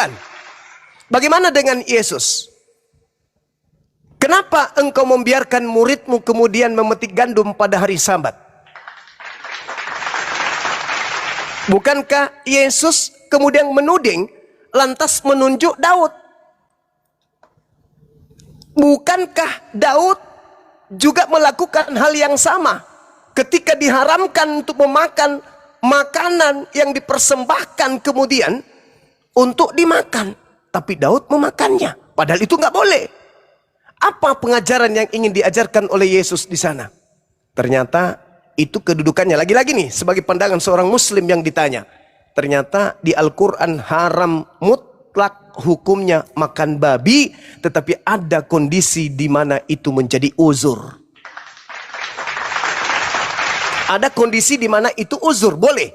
kuburan. Bagaimana dengan Yesus? Kenapa engkau membiarkan muridmu kemudian memetik gandum pada hari Sabat? Bukankah Yesus kemudian menuding, lantas menunjuk Daud? Bukankah Daud juga melakukan hal yang sama ketika diharamkan untuk memakan makanan yang dipersembahkan kemudian untuk dimakan, tapi Daud memakannya, padahal itu nggak boleh. Apa pengajaran yang ingin diajarkan oleh Yesus di sana? Ternyata itu kedudukannya, lagi-lagi nih sebagai pandangan seorang muslim yang ditanya. Ternyata di Al-Quran haram mutlak hukumnya makan babi, tetapi ada kondisi di mana itu menjadi uzur. Ada kondisi di mana itu uzur, boleh.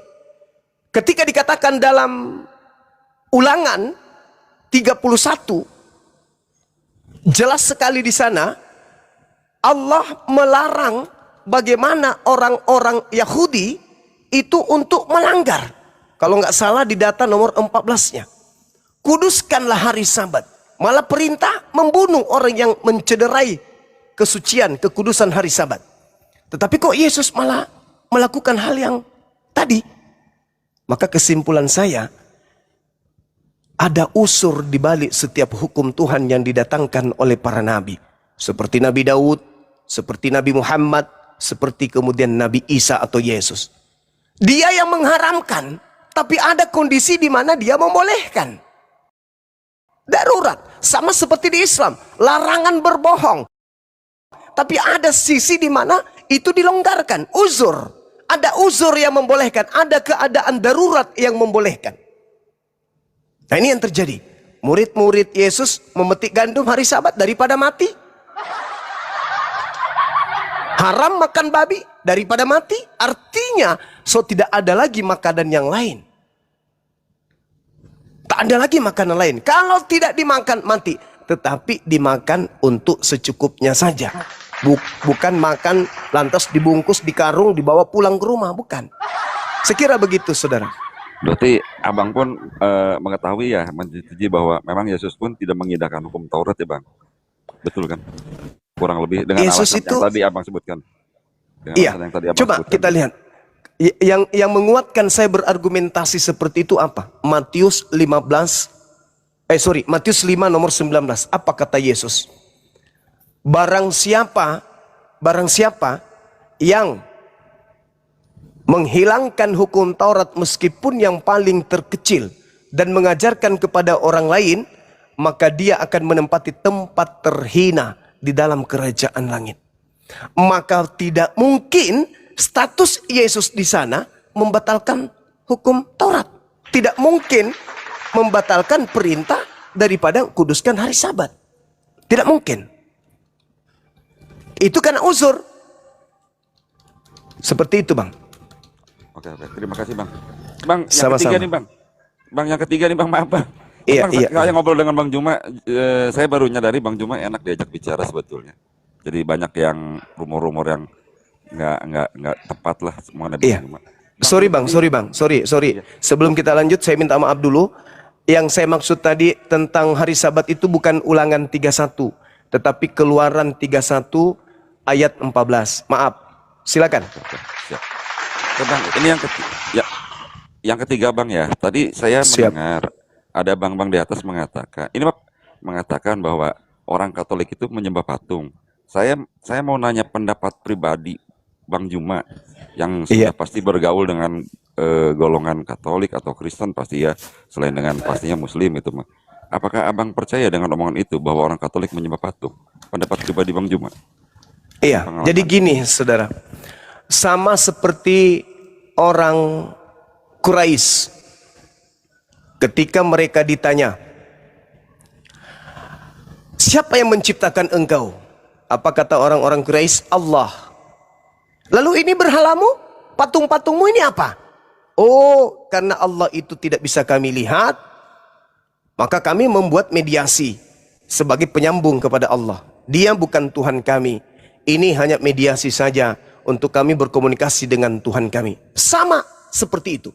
Ketika dikatakan dalam Ulangan 31, jelas sekali di sana Allah melarang bagaimana orang-orang Yahudi itu untuk melanggar. Kalau nggak salah di data nomor 14-nya. Kuduskanlah hari Sabat. Malah perintah membunuh orang yang mencederai kesucian, kekudusan hari Sabat. Tetapi kok Yesus malah melakukan hal yang tadi? Maka kesimpulan saya, ada unsur di balik setiap hukum Tuhan yang didatangkan oleh para nabi. Seperti Nabi Daud, seperti Nabi Muhammad, seperti kemudian Nabi Isa atau Yesus. Dia yang mengharamkan, tapi ada kondisi di mana dia membolehkan. Darurat, sama seperti di Islam, larangan berbohong. Tapi ada sisi di mana itu dilonggarkan, uzur. Ada uzur yang membolehkan, ada keadaan darurat yang membolehkan. Nah ini yang terjadi. Murid-murid Yesus memetik gandum hari Sabat daripada mati. Haram makan babi daripada mati. Artinya tidak ada lagi makanan yang lain. Tak ada lagi makanan lain. Kalau tidak dimakan mati, tetapi dimakan untuk secukupnya saja. Bukan makan lantas dibungkus di karung dibawa pulang ke rumah, bukan. Sekira begitu saudara. Berarti abang pun mengetahui ya, menyetujui bahwa memang Yesus pun tidak mengindahkan hukum Taurat ya bang, betul kan? Kurang lebih dengan Yesus alasan itu, yang tadi abang sebutkan. Iya. Yang tadi abang Coba sebutkan. kita lihat. Yang menguatkan saya berargumentasi seperti itu apa? Matius 5 nomor 19. Apa kata Yesus? Barang siapa yang menghilangkan hukum Taurat meskipun yang paling terkecil dan mengajarkan kepada orang lain, maka dia akan menempati tempat terhina di dalam kerajaan langit. Maka tidak mungkin status Yesus di sana membatalkan hukum Taurat. Tidak mungkin membatalkan perintah daripada kuduskan hari Sabat. Tidak mungkin. Itu karena uzur. Seperti itu bang. Oke, terima kasih bang. Bang, yang Sama-sama. ketiga nih bang. Bang, yang ketiga nih bang, maaf bang. Iya, Bang, iya. Saya ngobrol dengan Bang Juma, saya baru nyadari Bang Juma enak diajak bicara sebetulnya. Jadi banyak yang rumor-rumor yang nggak tepat lah semua ada di Iya. Bang Juma. Sorry. Iya. Sebelum kita lanjut, saya minta maaf dulu. Yang saya maksud tadi tentang hari Sabat itu bukan Ulangan 31, tetapi Keluaran 31 ayat 14. Maaf. Silakan. Oke, siap. Oke, bang, ini yang ketiga bang ya. Tadi saya Siap. mendengar ada bang-bang di atas mengatakan bahwa orang Katolik itu menyembah patung. Saya mau nanya pendapat pribadi Bang Juma yang sudah pasti bergaul dengan golongan Katolik atau Kristen pasti ya, selain dengan pastinya Muslim itu mah. Apakah abang percaya dengan omongan itu bahwa orang Katolik menyembah patung? Pendapat pribadi Bang Juma. Iya. Jadi gini, saudara. Sama seperti orang Quraisy ketika mereka ditanya, siapa yang menciptakan engkau? Apa kata orang-orang Quraisy? Allah. Lalu ini berhalamu? Patung-patungmu ini apa? Oh, karena Allah itu tidak bisa kami lihat, maka kami membuat mediasi sebagai penyambung kepada Allah. Dia bukan Tuhan kami. Ini hanya mediasi saja untuk kami berkomunikasi dengan Tuhan kami. Sama seperti itu.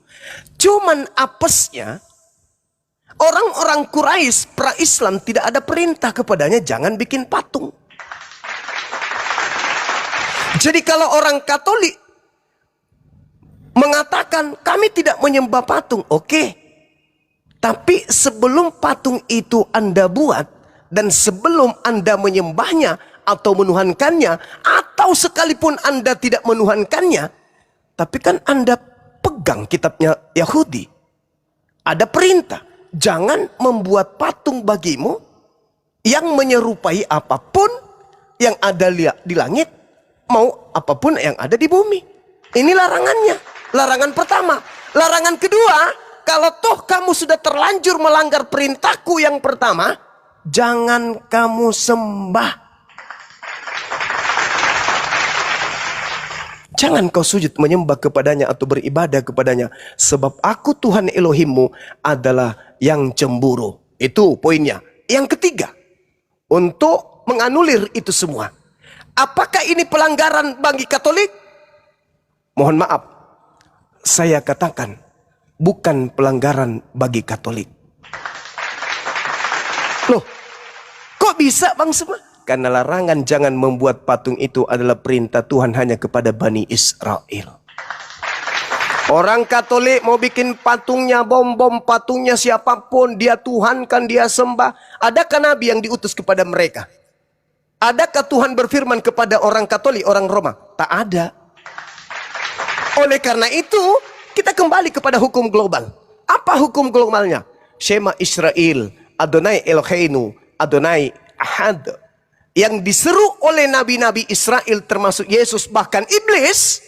Cuman apesnya, Orang-orang Quraisy pra-Islam tidak ada perintah kepadanya jangan bikin patung. Jadi kalau orang Katolik mengatakan kami tidak menyembah patung, oke. Tapi sebelum patung itu Anda buat dan sebelum Anda menyembahnya atau menuhankannya, atau sekalipun Anda tidak menuhankannya, tapi kan Anda pegang kitabnya Yahudi. Ada perintah, jangan membuat patung bagimu yang menyerupai apapun yang ada di langit, mau apapun yang ada di bumi. Ini larangannya. Larangan pertama. Larangan kedua, kalau toh kamu sudah terlanjur melanggar perintahku yang pertama, jangan kamu sembah. Jangan kau sujud menyembah kepadanya atau beribadah kepadanya. Sebab aku Tuhan Elohimmu adalah yang cemburu. Itu poinnya. Yang ketiga, untuk menganulir itu semua. Apakah ini pelanggaran bagi Katolik? Mohon maaf, saya katakan bukan pelanggaran bagi Katolik. Loh, kok bisa Bang semua? Karena larangan jangan membuat patung itu adalah perintah Tuhan hanya kepada Bani Israel. Orang Katolik mau bikin patungnya, bom-bom patungnya siapapun, dia tuhankan, dia sembah. Adakah Nabi yang diutus kepada mereka? Adakah Tuhan berfirman kepada orang Katolik, orang Roma? Tak ada. Oleh karena itu, kita kembali kepada hukum global. Apa hukum globalnya? Shema Israel, Adonai Eloheinu, Adonai Ahad. Yang diseru oleh nabi-nabi Israel termasuk Yesus bahkan iblis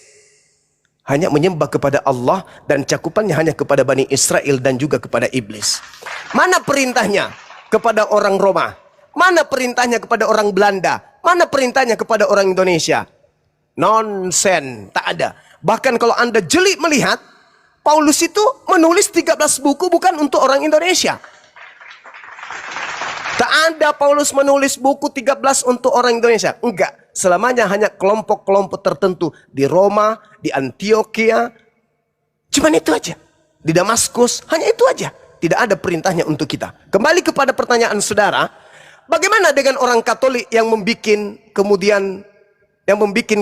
hanya menyembah kepada Allah dan cakupannya hanya kepada Bani Israel dan juga kepada iblis. Mana perintahnya kepada orang Roma? Mana perintahnya kepada orang Belanda? Mana perintahnya kepada orang Indonesia? Nonsen, tak ada. Bahkan kalau Anda jeli melihat, Paulus itu menulis 13 buku bukan untuk orang Indonesia. Tak ada Paulus menulis buku 13 untuk orang Indonesia. Enggak. Selamanya hanya kelompok-kelompok tertentu. Di Roma, di Antioquia. Cuman itu aja. Di Damaskus, hanya itu aja. Tidak ada perintahnya untuk kita. Kembali kepada pertanyaan saudara. Bagaimana dengan orang Katolik yang membuat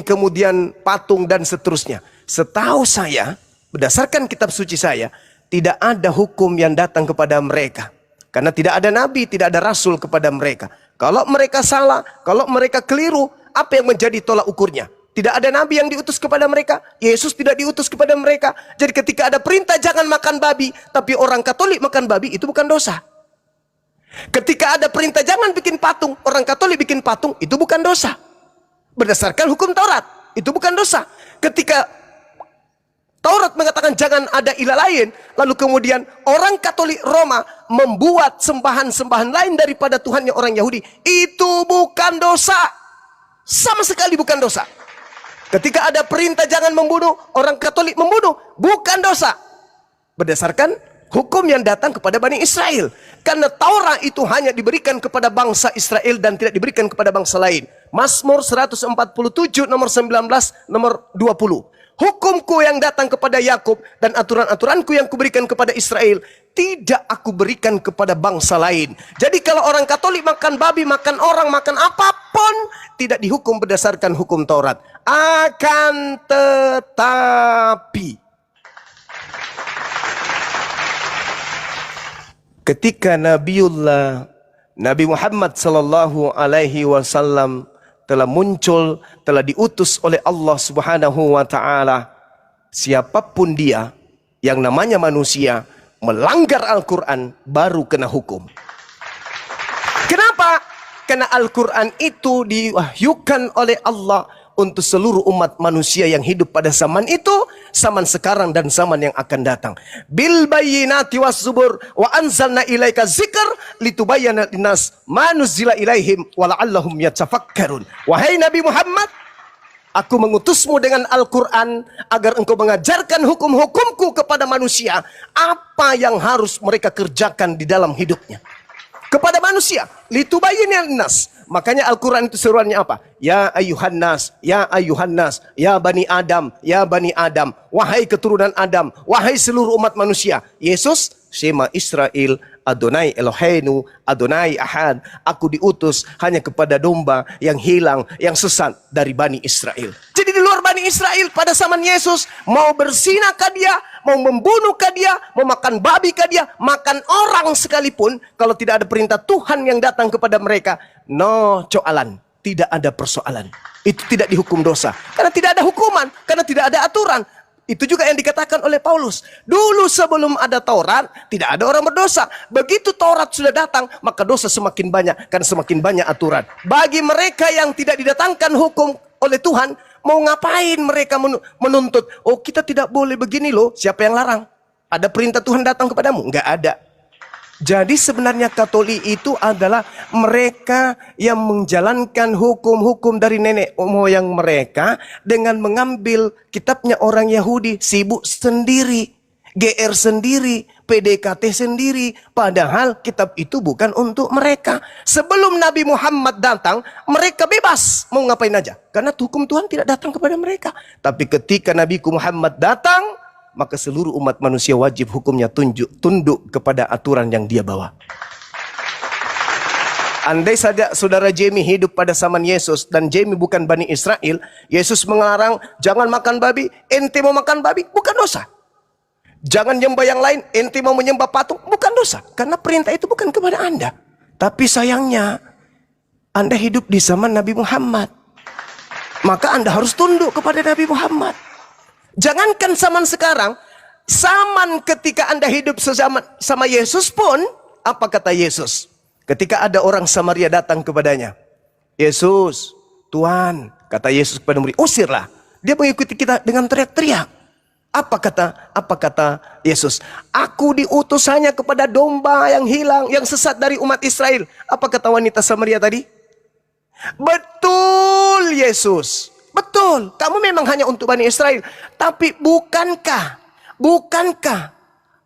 kemudian patung dan seterusnya? Setahu saya, berdasarkan kitab suci saya, tidak ada hukum yang datang kepada mereka. Karena tidak ada nabi, tidak ada rasul kepada mereka. Kalau mereka salah, kalau mereka keliru, apa yang menjadi tolak ukurnya? Tidak ada nabi yang diutus kepada mereka. Yesus tidak diutus kepada mereka. Jadi ketika ada perintah jangan makan babi, tapi orang Katolik makan babi, itu bukan dosa. Ketika ada perintah jangan bikin patung, orang Katolik bikin patung, itu bukan dosa. Berdasarkan hukum Taurat, itu bukan dosa. Ketika Taurat mengatakan jangan ada ilah lain, lalu kemudian orang Katolik Roma membuat sembahan-sembahan lain daripada Tuhannya orang Yahudi, itu bukan dosa. Sama sekali bukan dosa. Ketika ada perintah jangan membunuh, orang Katolik membunuh, bukan dosa. Berdasarkan hukum yang datang kepada Bani Israel. Karena Taurat itu hanya diberikan kepada bangsa Israel dan tidak diberikan kepada bangsa lain. Mazmur 147 nomor 19 nomor 20. Hukumku yang datang kepada Yakub dan aturan-aturanku yang kuberikan kepada Israel tidak aku berikan kepada bangsa lain. Jadi kalau orang Katolik makan babi, makan orang, makan apapun, tidak dihukum berdasarkan hukum Taurat. Akan tetapi ketika Nabi Muhammad sallallahu alaihi wasallam telah muncul, telah diutus oleh Allah Subhanahu wa taala, siapapun dia yang namanya manusia melanggar Al-Qur'an baru kena hukum. Kenapa? Karena Al-Qur'an itu diwahyukan oleh Allah untuk seluruh umat manusia yang hidup pada zaman itu, zaman sekarang dan zaman yang akan datang. Bil bayyinati was zubur wa anzalna ilaika dzikr litubayyana linnas ma nuzila ilaihim wa la'allahum yatafakkarun. Wahai Nabi Muhammad, aku mengutusmu dengan Al-Qur'an agar engkau mengajarkan hukum-hukumku kepada manusia, apa yang harus mereka kerjakan di dalam hidupnya. Kepada manusia, litubayyana linnas. Makanya Al-Quran itu seruannya apa? Ya ayuhan nas, ya ayuhan nas, ya bani Adam, ya bani Adam. Wahai keturunan Adam, wahai seluruh umat manusia. Yesus, Shema Israel, Adonai Eloheinu, Adonai Ahad. Aku diutus hanya kepada domba yang hilang, yang sesat dari Bani Israel. Jadi di luar Bani Israel pada zaman Yesus, mau berzinakah dia, mau membunuhkah dia, mau makan babi kah dia, makan orang sekalipun, kalau tidak ada perintah Tuhan yang datang kepada mereka, no coalan, tidak ada persoalan. Itu tidak dihukum dosa, karena tidak ada hukuman, karena tidak ada aturan. Itu juga yang dikatakan oleh Paulus. Dulu sebelum ada Taurat, tidak ada orang berdosa. Begitu Taurat sudah datang, maka dosa semakin banyak, karena semakin banyak aturan. Bagi mereka yang tidak didatangkan hukum oleh Tuhan, mau ngapain mereka menuntut? Oh, kita tidak boleh begini loh. Siapa yang larang? Ada perintah Tuhan datang kepadamu? Enggak ada. Jadi sebenarnya Katolik itu adalah mereka yang menjalankan hukum-hukum dari nenek moyang mereka dengan mengambil kitabnya orang Yahudi, sibuk sendiri, GR sendiri, PDKT sendiri. Padahal kitab itu bukan untuk mereka. Sebelum Nabi Muhammad datang, mereka bebas mau ngapain aja. Karena hukum Tuhan tidak datang kepada mereka. Tapi ketika Nabi Muhammad datang, maka seluruh umat manusia wajib hukumnya tunduk kepada aturan yang dia bawa. Andai saja saudara Jamie hidup pada zaman Yesus dan Jamie bukan Bani Israel, Yesus mengarang jangan makan babi, ente mau makan babi, bukan dosa. Jangan nyembah yang lain, ente mau menyembah patung, bukan dosa. Karena perintah itu bukan kepada Anda. Tapi sayangnya, Anda hidup di zaman Nabi Muhammad. Maka Anda harus tunduk kepada Nabi Muhammad. Jangankan zaman sekarang, zaman ketika Anda hidup sama Yesus pun, apa kata Yesus? Ketika ada orang Samaria datang kepadanya, Yesus, Tuhan, kata Yesus kepada murid, usirlah. Dia mengikuti kita dengan teriak-teriak. Apa kata Yesus? Aku diutus hanya kepada domba yang hilang, yang sesat dari umat Israel. Apa kata wanita Samaria tadi? Betul Yesus. Betul, kamu memang hanya untuk Bani Israel. Tapi bukankah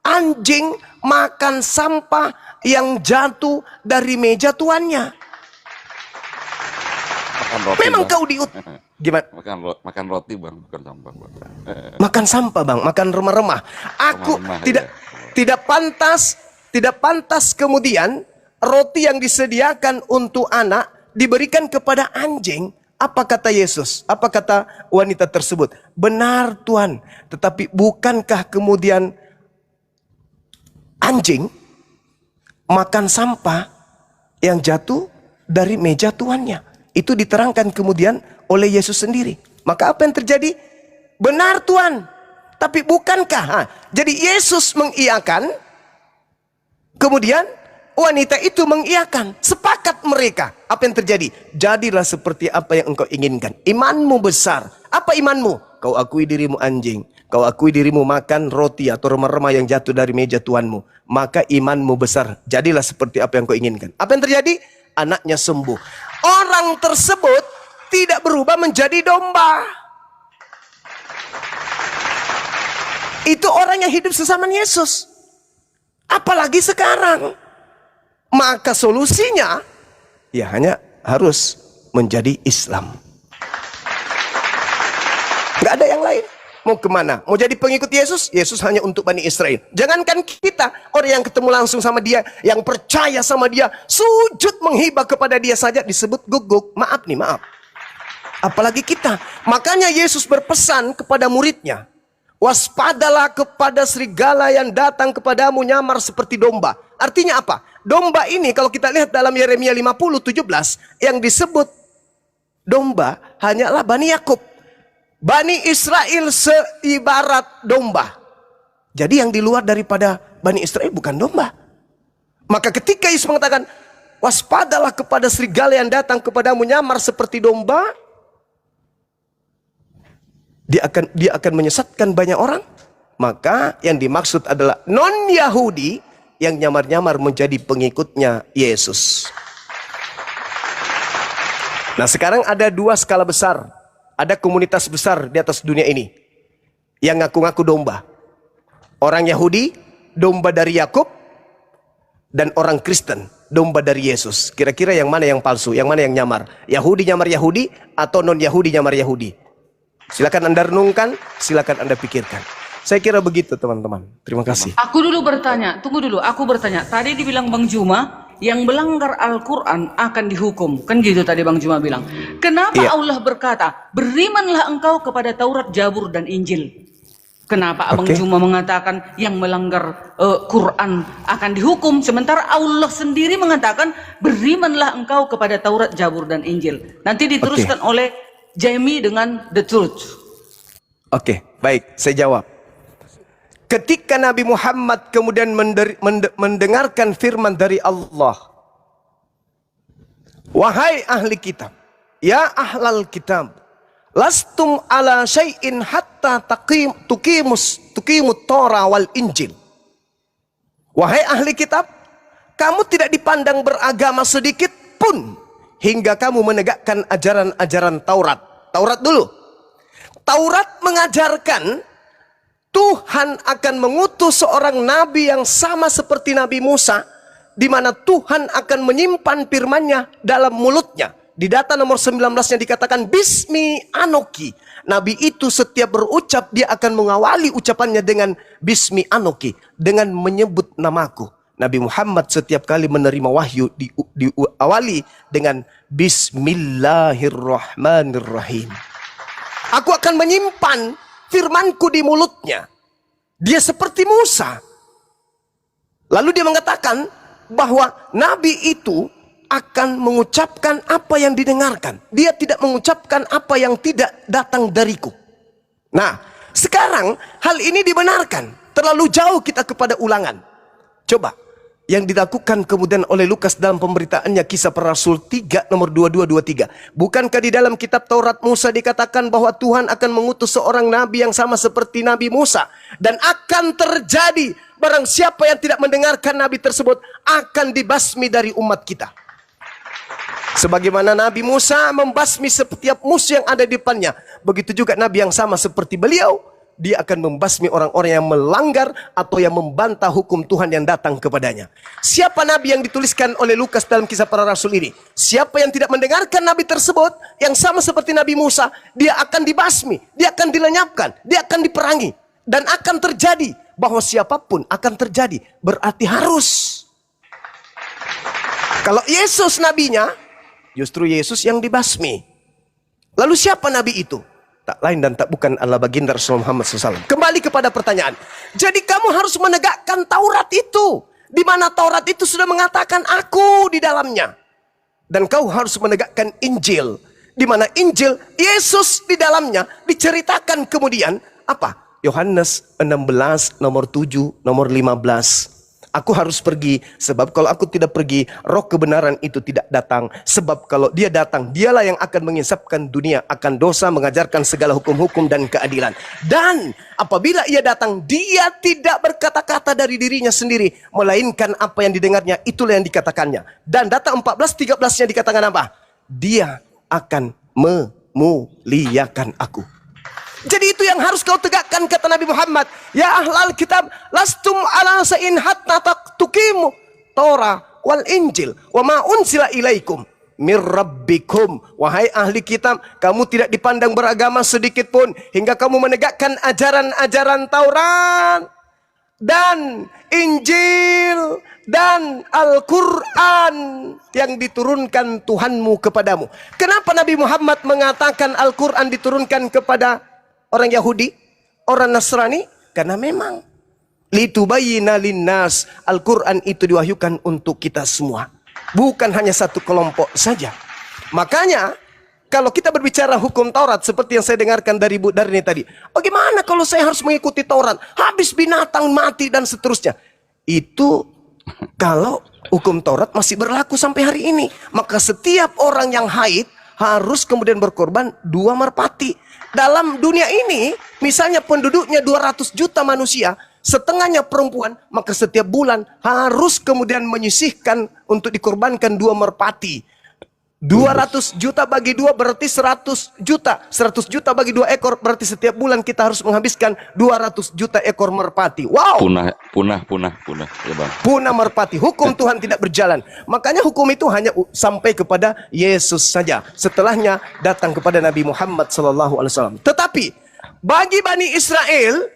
anjing makan sampah yang jatuh dari meja tuannya? Makan roti, Memang Bang. kau gimana? Makan roti, Bang, bukan sampah, Bang. Makan sampah, Bang, makan remah-remah. Aku Remah-remah, tidak pantas kemudian roti yang disediakan untuk anak diberikan kepada anjing. Apa kata Yesus? Apa kata wanita tersebut? Benar Tuhan, tetapi bukankah kemudian anjing makan sampah yang jatuh dari meja tuannya? Itu diterangkan kemudian oleh Yesus sendiri. Maka apa yang terjadi? Benar Tuhan, tapi bukankah? Jadi Yesus mengiyakan, kemudian wanita itu mengiyakan, sepakat mereka. Apa yang terjadi? Jadilah seperti apa yang engkau inginkan. Imanmu besar. Apa imanmu? Kau akui dirimu anjing. Kau akui dirimu makan roti atau remah-remah yang jatuh dari meja tuanmu. Maka imanmu besar. Jadilah seperti apa yang kau inginkan. Apa yang terjadi? Anaknya sembuh. Orang tersebut tidak berubah menjadi domba. Itu orang yang hidup sesaman Yesus. Apalagi sekarang. Maka solusinya ya hanya harus menjadi Islam. Gak ada yang lain. Mau kemana? Mau jadi pengikut Yesus? Yesus hanya untuk Bani Israel. Jangankan kita, orang yang ketemu langsung sama dia, yang percaya sama dia, sujud menghibah kepada dia saja disebut guguk. Maaf nih, maaf. Apalagi kita. Makanya Yesus berpesan kepada muridnya, waspadalah kepada serigala yang datang kepadamu nyamar seperti domba. Artinya apa? Domba ini kalau kita lihat dalam Yeremia 50:17 yang disebut domba hanyalah Bani Yakub. Bani Israel seibarat domba. Jadi yang di luar daripada Bani Israel bukan domba. Maka ketika Yesus mengatakan waspadalah kepada serigala yang datang kepadamu nyamar seperti domba, dia akan menyesatkan banyak orang. Maka yang dimaksud adalah non-Yahudi yang nyamar-nyamar menjadi pengikutnya Yesus. Nah sekarang ada dua skala besar. Ada komunitas besar di atas dunia ini yang ngaku-ngaku domba. Orang Yahudi, domba dari Yakub, dan orang Kristen, domba dari Yesus. Kira-kira yang mana yang palsu, yang mana yang nyamar? Yahudi nyamar Yahudi atau non-Yahudi nyamar Yahudi? Silakan Anda renungkan, silakan Anda pikirkan. Saya kira begitu teman-teman. Terima kasih. Aku dulu bertanya, tunggu dulu, aku bertanya. Tadi dibilang Bang Juma, yang melanggar Al-Quran akan dihukum. Kan gitu tadi Bang Juma bilang. Kenapa Iya. Allah berkata, berimanlah engkau kepada Taurat, Zabur, dan Injil? Kenapa Abang Oke. Juma mengatakan yang melanggar Quran akan dihukum? Sementara Allah sendiri mengatakan, berimanlah engkau kepada Taurat, Zabur, dan Injil. Nanti diteruskan oleh Jamie dengan The Truth. Oke, baik, saya jawab. Ketika Nabi Muhammad kemudian mendengarkan firman dari Allah, wahai ahli kitab, ya ahlal kitab, lastum ala syai'in hatta tuqimut Torah wal Injil. Wahai ahli kitab, kamu tidak dipandang beragama sedikit pun hingga kamu menegakkan ajaran-ajaran Taurat. Taurat dulu. Taurat mengajarkan Tuhan akan mengutus seorang nabi yang sama seperti Nabi Musa, di mana Tuhan akan menyimpan firman-Nya dalam mulutnya. Di data nomor 19-nya dikatakan Bismi Anoki. Nabi itu setiap berucap dia akan mengawali ucapannya dengan Bismi Anoki, dengan menyebut namaku. Nabi Muhammad setiap kali menerima wahyu diawali dengan Bismillahirrahmanirrahim. Aku akan menyimpan firmanku di mulutnya. Dia seperti Musa. Lalu dia mengatakan bahwa nabi itu akan mengucapkan apa yang didengarkan. Dia tidak mengucapkan apa yang tidak datang dariku. Nah, sekarang hal ini dibenarkan. Terlalu jauh kita kepada ulangan. Coba yang dilakukan kemudian oleh Lukas dalam pemberitaannya Kisah Para Rasul 3 nomor 22-23. Bukankah di dalam kitab Taurat Musa dikatakan bahwa Tuhan akan mengutus seorang nabi yang sama seperti Nabi Musa, dan akan terjadi barang siapa yang tidak mendengarkan nabi tersebut akan dibasmi dari umat kita. Sebagaimana Nabi Musa membasmi setiap musuh yang ada di depannya, begitu juga nabi yang sama seperti beliau, dia akan membasmi orang-orang yang melanggar atau yang membantah hukum Tuhan yang datang kepadanya. Siapa nabi yang dituliskan oleh Lukas dalam Kisah Para Rasul ini? Siapa yang tidak mendengarkan nabi tersebut yang sama seperti Nabi Musa, dia akan dibasmi, dia akan dilenyapkan, dia akan diperangi. Dan akan terjadi, bahwa siapapun akan terjadi, berarti harus. Kalau Yesus nabinya, justru Yesus yang dibasmi. Lalu siapa nabi itu? Tak lain dan tak bukan adalah baginda Rasulullah Muhammad SAW. Kembali kepada pertanyaan. Jadi kamu harus menegakkan Taurat itu. Di mana Taurat itu sudah mengatakan aku di dalamnya. Dan kau harus menegakkan Injil. Di mana Injil, Yesus di dalamnya diceritakan kemudian. Apa? Yohanes 16, nomor 7, nomor 15. Aku harus pergi, sebab kalau aku tidak pergi, roh kebenaran itu tidak datang. Sebab kalau dia datang, dialah yang akan menginsapkan dunia akan dosa, mengajarkan segala hukum-hukum dan keadilan. Dan apabila ia datang, dia tidak berkata-kata dari dirinya sendiri, melainkan apa yang didengarnya, itulah yang dikatakannya. Dan data 14-13-nya dikatakan apa? Dia akan memuliakan aku. Jadi itu yang harus kau tegakkan, kata Nabi Muhammad. Ya ahlal kitab, lastum ala sa'in hatta tuqimu Torah wal Injil wa ma unsila ilaikum mir rabbikum. Wahai ahli kitab, kamu tidak dipandang beragama sedikit pun hingga kamu menegakkan ajaran-ajaran Taurat dan Injil dan Al-Quran yang diturunkan Tuhanmu kepadamu. Kenapa Nabi Muhammad mengatakan Al-Quran diturunkan kepada orang Yahudi, orang Nasrani? Karena memang litubayyina linnas, Al-Quran itu diwahyukan untuk kita semua, bukan hanya satu kelompok saja. Makanya kalau kita berbicara hukum Taurat seperti yang saya dengarkan dari Bu Darni tadi, bagaimana kalau saya harus mengikuti Taurat, habis binatang mati dan seterusnya? Itu kalau hukum Taurat masih berlaku sampai hari ini, maka setiap orang yang haid harus kemudian berkorban 2 merpati. Dalam dunia ini, misalnya penduduknya 200 juta manusia, setengahnya perempuan, maka setiap bulan harus kemudian menyisihkan untuk dikorbankan 2 merpati. 200 juta bagi 2 berarti 100 juta. 100 juta bagi 2 ekor berarti setiap bulan kita harus menghabiskan 200 juta ekor merpati. Wow. Punah ya Bang. Punah merpati. Hukum Tuhan tidak berjalan. Makanya hukum itu hanya sampai kepada Yesus saja. Setelahnya datang kepada Nabi Muhammad SAW. Tetapi bagi Bani Israel,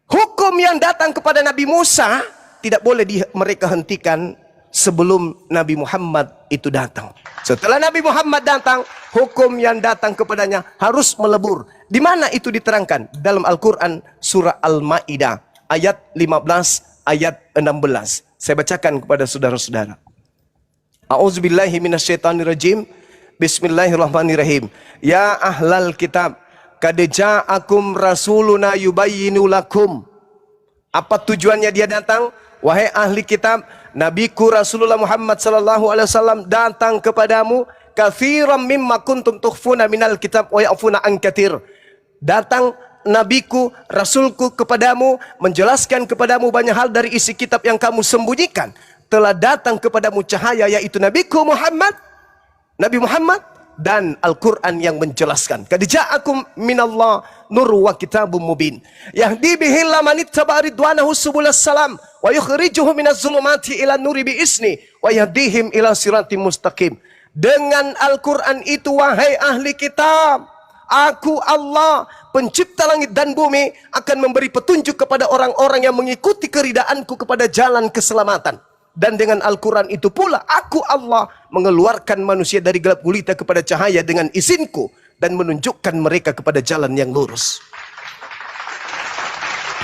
Hukum yang datang kepada Nabi Musa tidak boleh mereka hentikan sebelum Nabi Muhammad itu datang. Setelah Nabi Muhammad datang, hukum yang datang kepadanya harus melebur. Di mana itu diterangkan? Dalam Al-Quran surah Al-Ma'idah ayat 15 ayat 16. Saya bacakan kepada saudara-saudara. A'udzubillahi minasyaitonirrajim. Bismillahirrahmanirrahim. Ya ahlal kitab, qad ja'akum rasuluna yubayyinu lakum. Apa tujuannya dia datang? Wahai ahli kitab, nabiku Rasulullah Muhammad sallallahu alaihi wasallam datang kepadamu, katsiran mimma kuntum tukhfuna minal kitab wa ya'funa an katsir. Datang nabiku, rasulku kepadamu, menjelaskan kepadamu banyak hal dari isi kitab yang kamu sembunyikan. Telah datang kepadamu cahaya, yaitu nabiku Muhammad, Nabi Muhammad, dan Al-Quran yang menjelaskan. Qad ja'akum minallah nur wa kitabum mubin yahdi bihi man ittaba ridwanahu subulas salam wa yukhrijuhum minaz zulumati ila nuri bi isni wa yahdihim ila siratim mustaqim. Dengan Al-Quran itu, wahai ahli kitab, aku Allah pencipta langit dan bumi akan memberi petunjuk kepada orang-orang yang mengikuti keridaanku kepada jalan keselamatan. Dan dengan Al-Quran itu pula aku Allah mengeluarkan manusia dari gelap gulita kepada cahaya dengan izinku dan menunjukkan mereka kepada jalan yang lurus.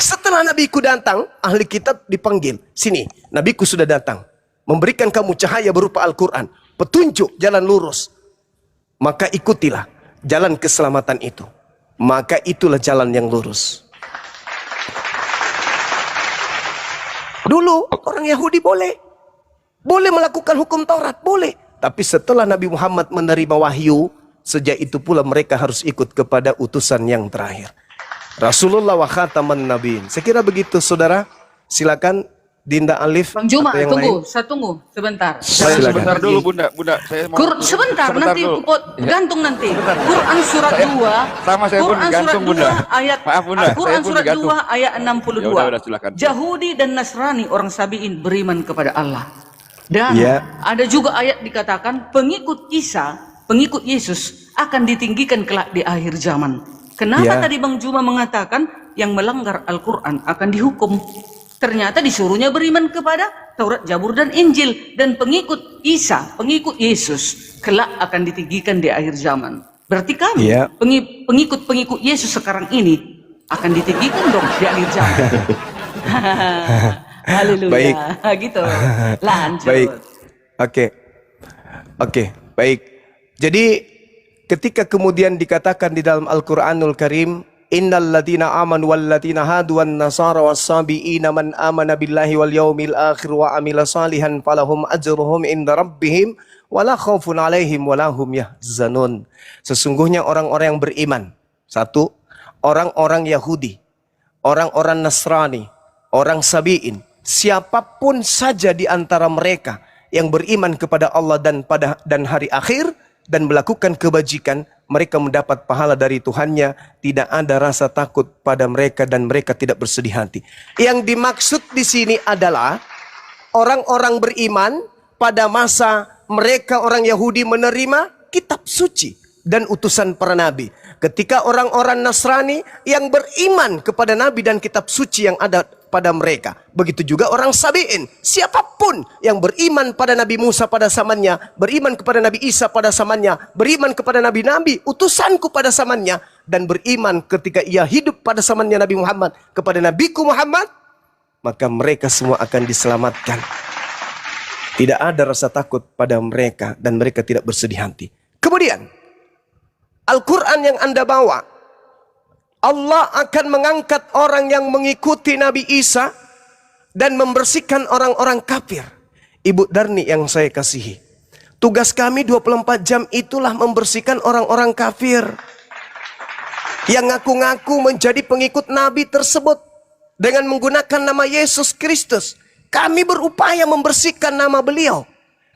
Setelah nabiku datang, ahli kitab dipanggil. Sini, nabiku sudah datang, memberikan kamu cahaya berupa Al-Quran, petunjuk jalan lurus. Maka ikutilah jalan keselamatan itu. Maka itulah jalan yang lurus. Dulu orang Yahudi boleh melakukan hukum Taurat, boleh. Tapi setelah Nabi Muhammad menerima wahyu, sejak itu pula mereka harus ikut kepada utusan yang terakhir, Rasulullah wa khataman nabiin. Saya kira begitu, saudara. Silakan Dinda Alif. Bang Juma, atau yang tunggu, lain. saya tunggu sebentar. Saya Silakan. sebentar dulu, Bunda. Saya mau Sebentar, nanti dulu. gantung nanti. Quran surat Saya- 2. sama saya pun Quran surat digantung, Bunda. 2 ayat Maaf, Bunda, Quran saya pun surat digantung. 2 ayat 62. Ya udah, silakan. Yahudi dan Nasrani orang Sabi'in beriman kepada Allah. Dan Ya. ada juga ayat dikatakan pengikut Isa, pengikut Yesus akan ditinggikan kelak di akhir zaman. Kenapa Ya. tadi Bang Juma mengatakan yang melanggar Al-Quran akan dihukum? Ternyata disuruhnya beriman kepada Taurat, Zabur, dan Injil. Dan pengikut Isa, pengikut Yesus, kelak akan ditinggikan di akhir zaman. Berarti kami, Iya. pengikut Yesus sekarang ini, akan ditinggikan dong di akhir zaman. Haleluya. Baik. Gitu. Lanjut. Baik. Oke, baik. Jadi ketika kemudian dikatakan di dalam Al-Qur'anul Karim, innal ladzina amanu wal ladzina hadu wan nasara was-sabiina man amana billahi wal yaumil akhir wa amila salihan falahum ajruhum inda rabbihim wala khaufun alaihim wala hum yahzanun. Sesungguhnya orang-orang yang beriman, satu, orang-orang Yahudi, orang-orang Nasrani, orang Sabi'in, siapapun saja di antara mereka yang beriman kepada Allah dan hari akhir dan melakukan kebajikan, mereka mendapat pahala dari Tuhannya, tidak ada rasa takut pada mereka dan mereka tidak bersedih hati. Yang dimaksud di sini adalah orang-orang beriman pada masa mereka orang Yahudi menerima kitab suci dan utusan para nabi. Ketika orang-orang Nasrani yang beriman kepada nabi dan kitab suci yang ada pada mereka. Begitu juga orang Sabi'in. Siapapun yang beriman pada Nabi Musa pada zamannya, beriman kepada Nabi Isa pada zamannya, beriman kepada nabi-nabi utusanku pada zamannya, dan beriman ketika ia hidup pada zamannya Nabi Muhammad kepada nabiku Muhammad, maka mereka semua akan diselamatkan. Tidak ada rasa takut pada mereka dan mereka tidak bersedih hati. Kemudian Al-Quran yang Anda bawa, Allah akan mengangkat orang yang mengikuti Nabi Isa dan membersihkan orang-orang kafir. Ibu Darni yang saya kasihi, tugas kami 24 jam itulah membersihkan orang-orang kafir yang ngaku-ngaku menjadi pengikut Nabi tersebut dengan menggunakan nama Yesus Kristus. Kami berupaya membersihkan nama beliau.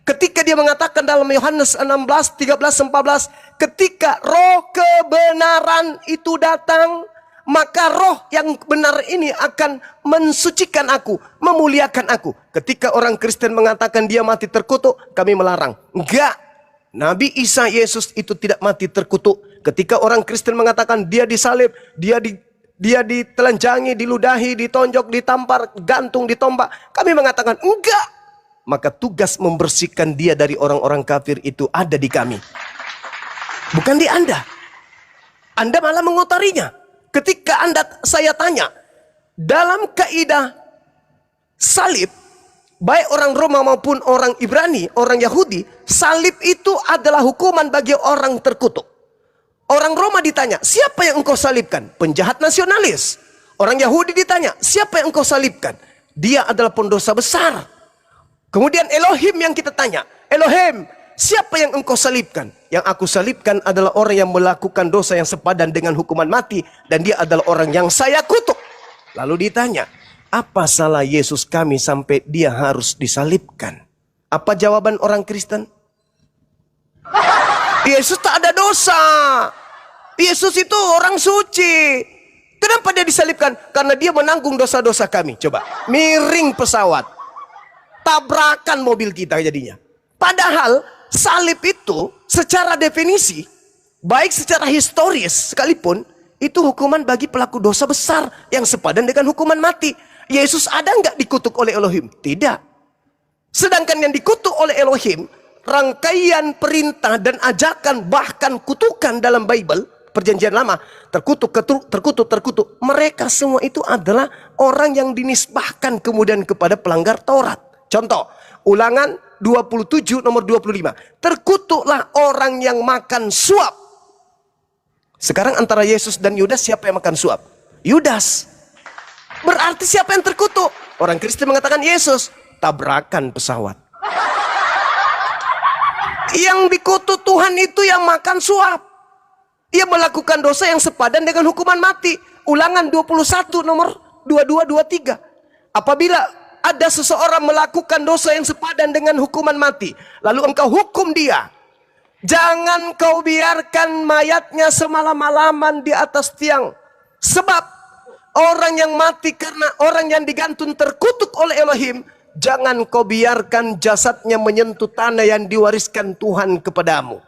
Ketika dia mengatakan dalam Yohanes 16, 13, 14, ketika roh kebenaran itu datang, maka roh yang benar ini akan mensucikan aku, memuliakan aku. Ketika orang Kristen mengatakan dia mati terkutuk, kami melarang. Enggak, Nabi Isa Yesus itu tidak mati terkutuk. Ketika orang Kristen mengatakan dia disalib, dia dia ditelanjangi, diludahi, ditonjok, ditampar, gantung, ditombak. Kami mengatakan enggak. Maka tugas membersihkan dia dari orang-orang kafir itu ada di kami. Bukan di Anda. Anda malah mengotorinya. Ketika saya tanya, dalam kaidah salib, baik orang Roma maupun orang Ibrani, orang Yahudi, salib itu adalah hukuman bagi orang terkutuk. Orang Roma ditanya, siapa yang engkau salibkan? Penjahat nasionalis. Orang Yahudi ditanya, siapa yang engkau salibkan? Dia adalah pendosa besar. Kemudian Elohim yang kita tanya, Elohim, siapa yang engkau salibkan? Yang aku salibkan adalah orang yang melakukan dosa yang sepadan dengan hukuman mati, dan dia adalah orang yang saya kutuk. Lalu ditanya, apa salah Yesus kami sampai dia harus disalibkan? Apa jawaban orang Kristen? Yesus tak ada dosa. Yesus itu orang suci. Kenapa dia disalibkan? Karena dia menanggung dosa-dosa kami. Coba, miring pesawat, tabrakan mobil kita jadinya. Padahal salib itu secara definisi, baik secara historis sekalipun, itu hukuman bagi pelaku dosa besar yang sepadan dengan hukuman mati. Yesus ada nggak dikutuk oleh Elohim? Tidak. Sedangkan yang dikutuk oleh Elohim, rangkaian perintah dan ajakan bahkan kutukan dalam Bible, Perjanjian Lama, terkutuk, terkutuk. Mereka semua itu adalah orang yang dinisbahkan kemudian kepada pelanggar Taurat. Contoh, Ulangan 27 nomor 25. Terkutuklah orang yang makan suap. Sekarang antara Yesus dan Yudas siapa yang makan suap? Yudas. Berarti siapa yang terkutuk? Orang Kristen mengatakan Yesus. Tabrakan pesawat. Yang dikutuk Tuhan itu yang makan suap. Ia melakukan dosa yang sepadan dengan hukuman mati. Ulangan 21 nomor 22-23. Apabila ada seseorang melakukan dosa yang sepadan dengan hukuman mati, lalu engkau hukum dia, jangan kau biarkan mayatnya semalam-malaman di atas tiang. Sebab orang yang mati karena orang yang digantung terkutuk oleh Elohim, jangan kau biarkan jasadnya menyentuh tanah yang diwariskan Tuhan kepadamu.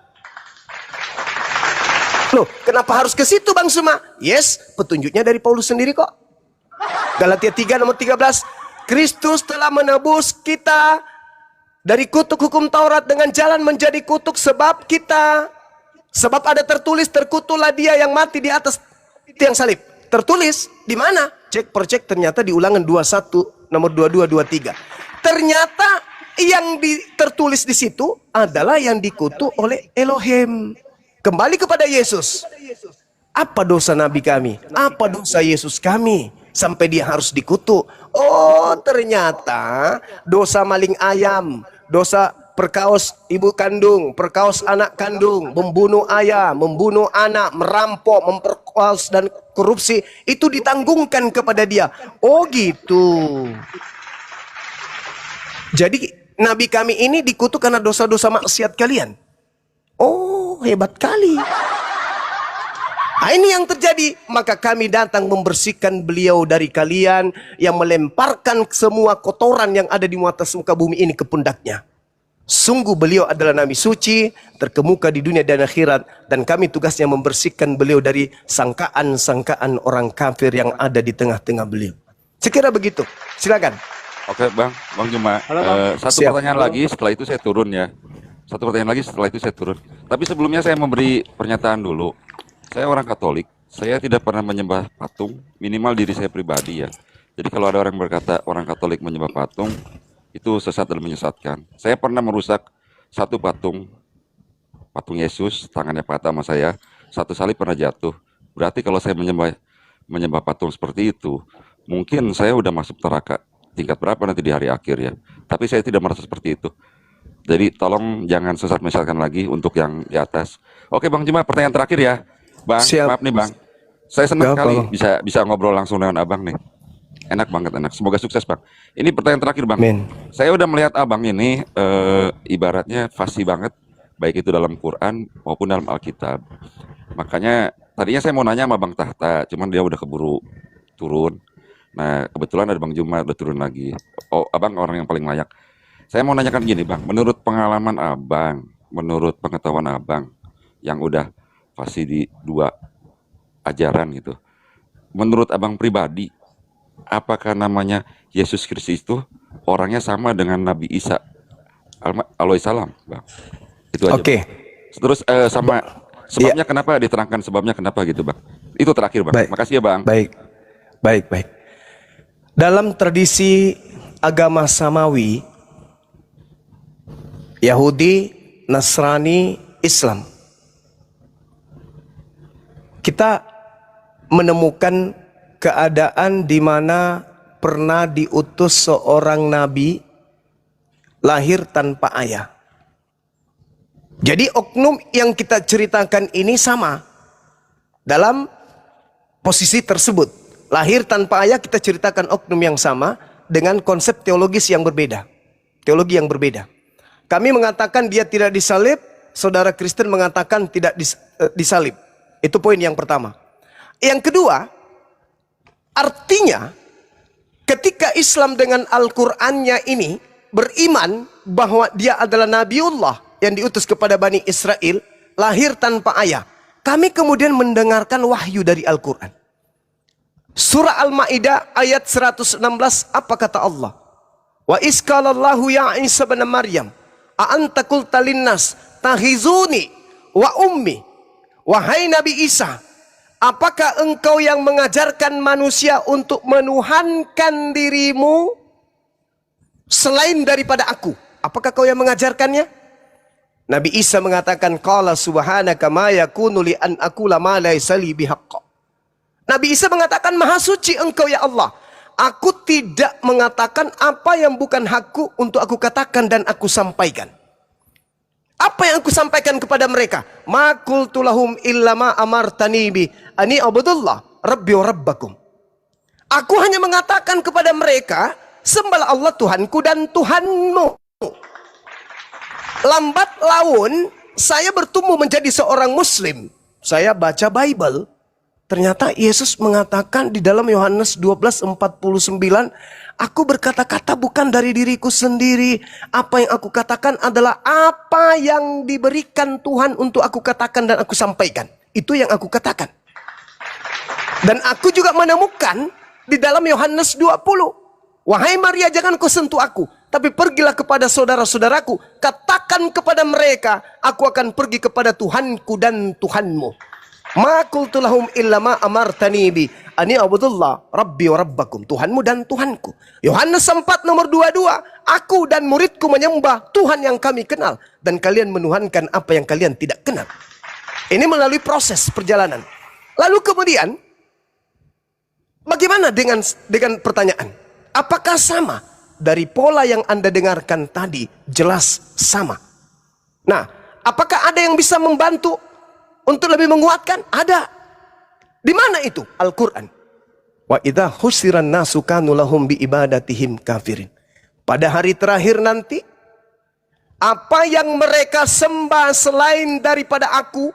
Loh, kenapa harus ke situ Bang Suma? Yes, petunjuknya dari Paulus sendiri kok. Galatia 3 nomor 13. Kristus telah menebus kita dari kutuk hukum Taurat dengan jalan menjadi kutuk sebab ada tertulis, terkutuklah dia yang mati di atas tiang salib. Tertulis di mana? Cek per cek, ternyata di Ulangan 21 nomor 22-23. Ternyata yang tertulis di situ adalah yang dikutuk oleh Elohim. Kembali kepada Yesus. Apa dosa Nabi kami? Apa dosa Yesus kami sampai dia harus dikutuk? Oh, ternyata dosa maling ayam, dosa perkaos ibu kandung, perkaos anak kandung, membunuh ayah, membunuh anak, merampok, memperkaos dan korupsi, itu ditanggungkan kepada dia. Oh gitu. Jadi Nabi kami ini dikutuk karena dosa-dosa maksiat kalian. Oh, hebat kali. Nah, ini yang terjadi. Maka kami datang membersihkan beliau dari kalian yang melemparkan semua kotoran yang ada di atas muka bumi ini ke pundaknya. Sungguh beliau adalah Nabi suci, terkemuka di dunia dan akhirat. Dan kami tugasnya membersihkan beliau dari sangkaan-sangkaan orang kafir yang ada di tengah-tengah beliau. Sekira begitu. Silakan. Oke Bang Juma. Satu Siap. pertanyaan lagi, setelah itu saya turun ya. Satu pertanyaan lagi, setelah itu saya turun. Tapi sebelumnya saya memberi pernyataan dulu. Saya orang Katolik, saya tidak pernah menyembah patung, minimal diri saya pribadi ya. Jadi kalau ada orang yang berkata orang Katolik menyembah patung, itu sesat dan menyesatkan. Saya pernah merusak satu patung Yesus, tangannya patah sama saya, satu salib pernah jatuh. Berarti kalau saya menyembah patung seperti itu, mungkin saya udah masuk neraka tingkat berapa nanti di hari akhir ya. Tapi saya tidak merasa seperti itu. Jadi tolong jangan sesat menyesatkan lagi untuk yang di atas. Oke Bang Juma, pertanyaan terakhir ya. Bang, Siap. maaf nih Bang. Saya senang Gak sekali apa. bisa ngobrol langsung dengan Abang nih. Enak banget, enak. Semoga sukses Bang. Ini pertanyaan terakhir Bang. Amin. Saya udah melihat Abang ini ibaratnya fasih banget, baik itu dalam Quran maupun dalam Alkitab. Makanya tadinya saya mau nanya sama Bang Tahta, cuman dia udah keburu turun. Nah kebetulan ada Bang Juma udah turun lagi. Oh, Abang orang yang paling layak. Saya mau nanyakan gini Bang, menurut pengalaman Abang, menurut pengetahuan Abang yang udah fasih di dua ajaran gitu, menurut abang pribadi, apakah namanya Yesus Kristus itu orangnya sama dengan Nabi Isa alaihissalam, Bang? Itu aja. Oke. Bang. Terus sama sebabnya kenapa, diterangkan sebabnya kenapa gitu, Bang? Itu terakhir, Bang. Baik. Makasih ya, Bang. Baik. Dalam tradisi agama Samawi, Yahudi, Nasrani, Islam, kita menemukan keadaan di mana pernah diutus seorang nabi lahir tanpa ayah. Jadi oknum yang kita ceritakan ini sama dalam posisi tersebut. Lahir tanpa ayah, kita ceritakan oknum yang sama dengan konsep teologis yang berbeda. Teologi yang berbeda. Kami mengatakan dia tidak disalib, saudara Kristen mengatakan tidak disalib. Itu poin yang pertama. Yang kedua, artinya ketika Islam dengan Al-Qur'annya ini beriman bahwa dia adalah Nabiullah yang diutus kepada Bani Israel, lahir tanpa ayah. Kami kemudian mendengarkan wahyu dari Al-Qur'an. Surah Al-Ma'idah ayat 116, apa kata Allah? Wa iskalallahu ya Isa bin Maryam, a anta qulta linnas tahizuni wa ummi. Wahai Nabi Isa, apakah engkau yang mengajarkan manusia untuk menuhankan dirimu selain daripada aku? Apakah kau yang mengajarkannya? Nabi Isa mengatakan, qala subhanaka ma yakunu li an aqula ma laysa li bihaqq. Nabi Isa mengatakan, maha suci engkau ya Allah. Aku tidak mengatakan apa yang bukan hakku untuk aku katakan dan aku sampaikan. Apa yang aku sampaikan kepada mereka? Ma qultu lahum illa ma amartani bi ani abudullah rabbi wa rabbakum. Aku hanya mengatakan kepada mereka, sembahlah Allah Tuhanku dan Tuhanmu. Lambat laun saya bertumbuh menjadi seorang muslim. Saya baca Bible. Ternyata Yesus mengatakan di dalam Yohanes 12:49, aku berkata-kata bukan dari diriku sendiri. Apa yang aku katakan adalah apa yang diberikan Tuhan untuk aku katakan dan aku sampaikan. Itu yang aku katakan. Dan aku juga menemukan di dalam Yohanes 20. Wahai Maria, jangan kau sentuh aku, tapi pergilah kepada saudara-saudaraku. Katakan kepada mereka, aku akan pergi kepada Tuhanku dan Tuhanmu. Ma qultu lahum illa ma amartani bi ani abudullah rabbi wa rabbakum. Tuhanmu dan Tuhanku. Yohanes 4 nomor 22. Aku dan muridku menyembah Tuhan yang kami kenal, dan kalian menuhankan apa yang kalian tidak kenal. Ini melalui proses perjalanan. Lalu kemudian bagaimana dengan pertanyaan? Apakah sama? Dari pola yang Anda dengarkan tadi jelas sama. Nah, apakah ada yang bisa membantu untuk lebih menguatkan? Ada. Di mana itu? Al-Quran. Wa idza husiran nasu kanu lahum bi ibadatihim kafirin. Pada hari terakhir nanti, apa yang mereka sembah selain daripada aku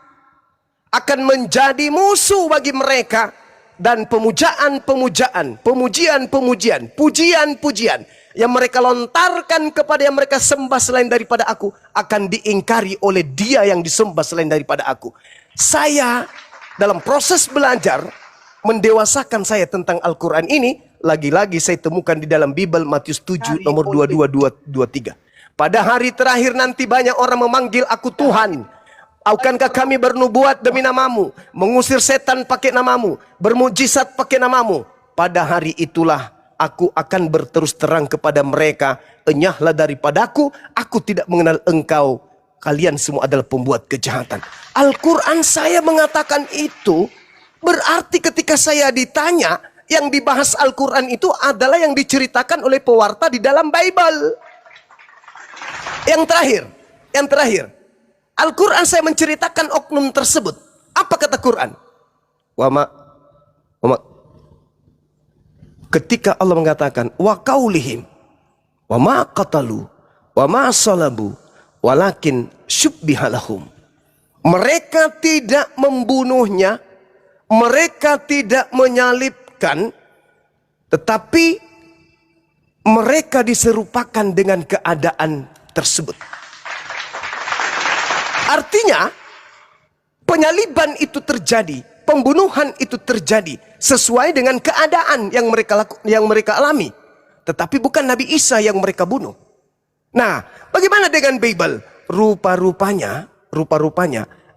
akan menjadi musuh bagi mereka, dan pemujaan-pemujaan, pemujian-pemujian, pujian-pujian yang mereka lontarkan kepada yang mereka sembah selain daripada aku akan diingkari oleh dia yang disembah selain daripada aku. Saya dalam proses belajar mendewasakan saya tentang Al-Quran ini, lagi-lagi saya temukan di dalam Bible Matius 7 nomor 22-23. Pada hari terakhir nanti banyak orang memanggil aku Tuhan. Akankah kami bernubuat demi namamu, mengusir setan pakai namamu, bermujizat pakai namamu? Pada hari itulah aku akan berterus terang kepada mereka, enyahlah daripadaku, aku tidak mengenal engkau. Kalian semua adalah pembuat kejahatan. Al-Quran saya mengatakan itu, berarti ketika saya ditanya, yang dibahas Al-Quran itu adalah yang diceritakan oleh pewarta di dalam Bible. Yang terakhir. Al-Quran saya menceritakan oknum tersebut. Apa kata Quran? Ketika Allah mengatakan, wa qaulihim, wa ma qatalu, wa ma salabu, walakin syubbihalahum. Mereka tidak membunuhnya, mereka tidak menyalibkan, tetapi mereka diserupakan dengan keadaan tersebut. Artinya penyaliban itu terjadi pembunuhan itu terjadi sesuai dengan keadaan yang mereka alami. Tetapi bukan Nabi Isa yang mereka bunuh. Nah, bagaimana dengan Bible? Rupa-rupanya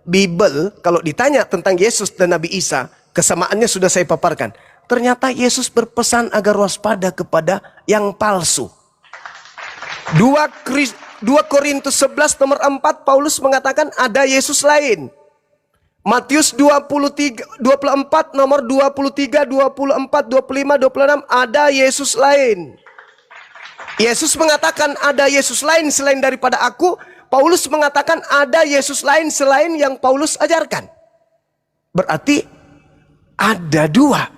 Bible kalau ditanya tentang Yesus dan Nabi Isa, kesamaannya sudah saya paparkan. Ternyata Yesus berpesan agar waspada kepada yang palsu. 2 Korintus 11 nomor 4 Paulus mengatakan ada Yesus lain. Matius 24 nomor 23, 24, 25, 26 ada Yesus lain. Yesus mengatakan ada Yesus lain selain daripada aku. Paulus mengatakan ada Yesus lain selain yang Paulus ajarkan. Berarti ada dua.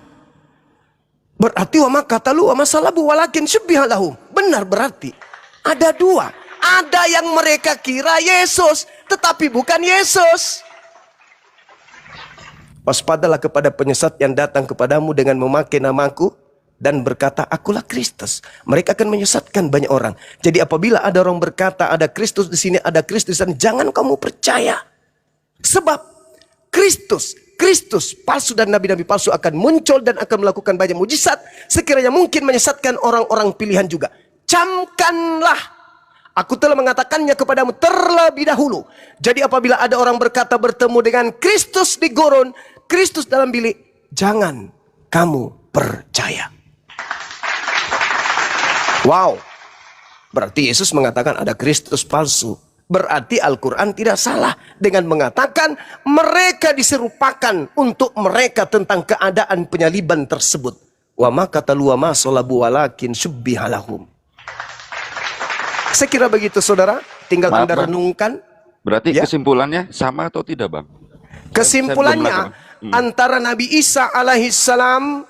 Berarti wa ma qatalu wa ma salabu walakin syubbiha lahum. Benar berarti ada dua. Ada yang mereka kira Yesus tetapi bukan Yesus. Waspadalah kepada penyesat yang datang kepadamu dengan memakai namaku dan berkata, akulah Kristus. Mereka akan menyesatkan banyak orang. Jadi apabila ada orang berkata, ada Kristus di sini, ada Kristus di sana, jangan kamu percaya. Sebab Kristus palsu dan nabi-nabi palsu akan muncul dan akan melakukan banyak mujizat. Sekiranya mungkin menyesatkan orang-orang pilihan juga. Camkanlah, aku telah mengatakannya kepadamu terlebih dahulu. Jadi apabila ada orang berkata bertemu dengan Kristus di gurun, Kristus dalam bilik, jangan kamu percaya. Wow, berarti Yesus mengatakan ada Kristus palsu. Berarti Al-Quran tidak salah dengan mengatakan mereka diserupakan untuk mereka tentang keadaan penyaliban tersebut. Wa ma qatalu wa ma salabu walakin syubbiha lahum. Saya kira begitu saudara, tinggal Maaf, Anda Bang. renungkan. Berarti Ya. kesimpulannya sama atau tidak, Bang? Kesimpulannya antara Nabi Isa alaihissalam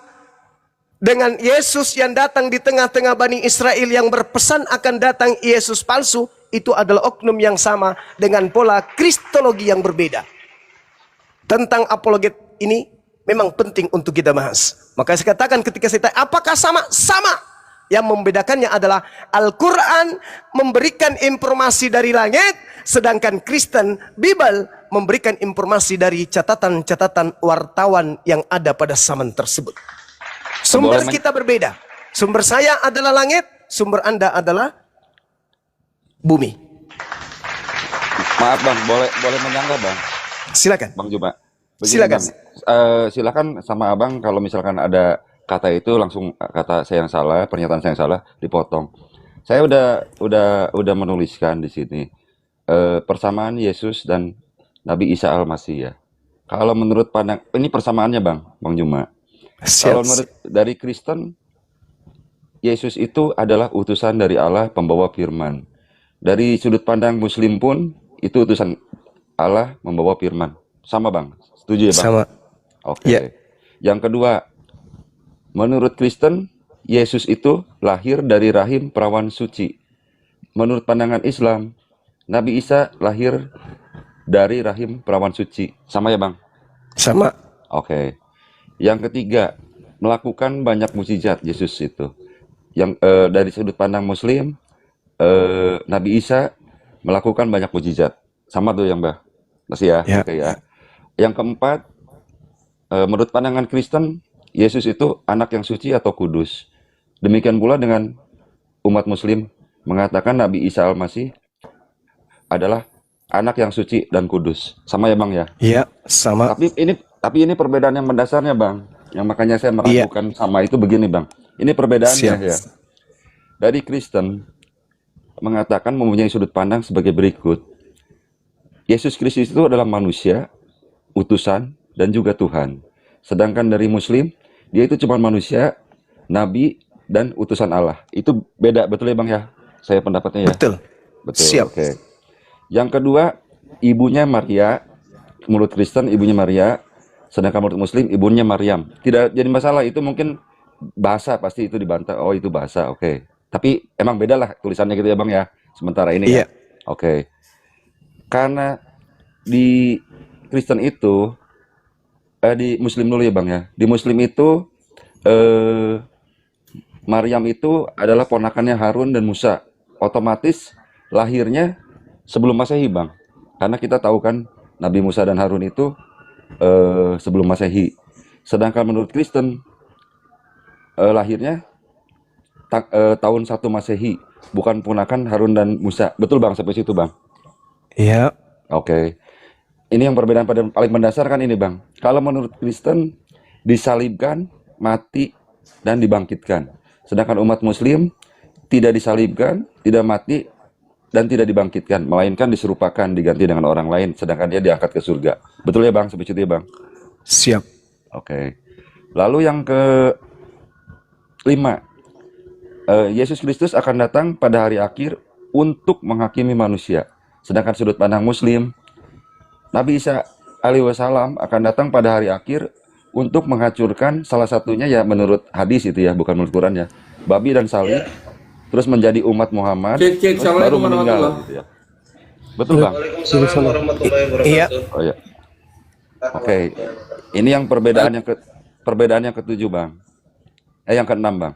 dengan Yesus yang datang di tengah-tengah Bani Israel yang berpesan akan datang Yesus palsu, itu adalah oknum yang sama dengan pola kristologi yang berbeda. Tentang apologet ini memang penting untuk kita bahas. Maka saya katakan ketika saya tanya, apakah sama? Sama. Yang membedakannya adalah Al-Quran memberikan informasi dari langit, sedangkan Kristen, Bible, memberikan informasi dari catatan-catatan wartawan yang ada pada zaman tersebut. Sumber kita berbeda. Sumber saya adalah langit, sumber Anda adalah bumi. Maaf, Bang, boleh menyanggah, Bang? Silakan. Bang Juma. Begini, Silakan. Bang. Silakan sama Abang kalau misalkan ada kata itu langsung kata saya yang salah, pernyataan saya yang salah dipotong. Saya udah menuliskan di sini persamaan Yesus dan Nabi Isa Al-Masih ya. Kalau menurut pandang ini persamaannya Bang Juma. Kalau menurut dari Kristen, Yesus itu adalah utusan dari Allah, pembawa firman. Dari sudut pandang Muslim pun itu utusan Allah membawa firman. Sama Bang, setuju ya Bang? Sama. Oke. Ya. Yang kedua, menurut Kristen, Yesus itu lahir dari rahim perawan suci. Menurut pandangan Islam, Nabi Isa lahir dari rahim perawan suci. Sama ya Bang? Sama. Oke. Yang ketiga, melakukan banyak mukjizat Yesus itu. Yang dari sudut pandang Muslim, Nabi Isa melakukan banyak mukjizat. Sama tuh yang Mbah. Masih ya? Ya. Oke ya. Yang keempat, menurut pandangan Kristen, Yesus itu anak yang suci atau kudus. Demikian pula dengan umat Muslim mengatakan Nabi Isa Al-Masih adalah anak yang suci dan kudus. Sama ya Bang ya? Iya, sama. Tapi ini perbedaan yang mendasarnya Bang. Yang makanya saya meragukan sama itu begini Bang. Ini perbedaannya Siap. ya. Dari Kristen mengatakan mempunyai sudut pandang sebagai berikut. Yesus Kristus itu adalah manusia, utusan, dan juga Tuhan. Sedangkan dari Muslim, dia itu cuma manusia, nabi, dan utusan Allah. Itu beda, betul ya Bang ya? Saya pendapatnya ya? Betul. Betul, Siap. oke. Yang kedua, ibunya Maria. Menurut Kristen, ibunya Maria. Sedangkan menurut Muslim, ibunya Maryam. Tidak jadi masalah, itu mungkin bahasa, pasti itu dibantah. Oh, itu bahasa, oke. Tapi emang beda lah tulisannya gitu ya Bang ya? Sementara ini Iya. ya? Oke. Karena di Kristen itu, di Muslim dulu ya Bang ya. Di Muslim itu Maryam itu adalah ponakannya Harun dan Musa. Otomatis lahirnya sebelum Masehi Bang. Karena kita tahu kan Nabi Musa dan Harun itu sebelum Masehi. Sedangkan menurut Kristen lahirnya tahun 1 Masehi, bukan ponakan Harun dan Musa. Betul Bang sampai situ Bang? Iya. Oke. Ini yang perbedaan pada paling mendasar kan ini Bang. Kalau menurut Kristen disalibkan, mati, dan dibangkitkan. Sedangkan umat Muslim tidak disalibkan, tidak mati, dan tidak dibangkitkan. Melainkan diserupakan, diganti dengan orang lain. Sedangkan dia diangkat ke surga. Betul ya Bang? Sampai situ ya Bang? Siap. Oke. Lalu yang kelima, Yesus Kristus akan datang pada hari akhir untuk menghakimi manusia. Sedangkan sudut pandang Muslim, Nabi Isa alaihi wasallam akan datang pada hari akhir untuk menghancurkan salah satunya ya menurut hadis itu ya, bukan menurut Quran ya, babi dan salib, terus menjadi umat Muhammad, terus baru meninggal gitu ya. Betul Bang? Waalaikumsalam warahmatullahi Iya. wabarakatuh. Oh ya. Oke. Ini yang perbedaan yang ketujuh Bang. Yang keenam Bang.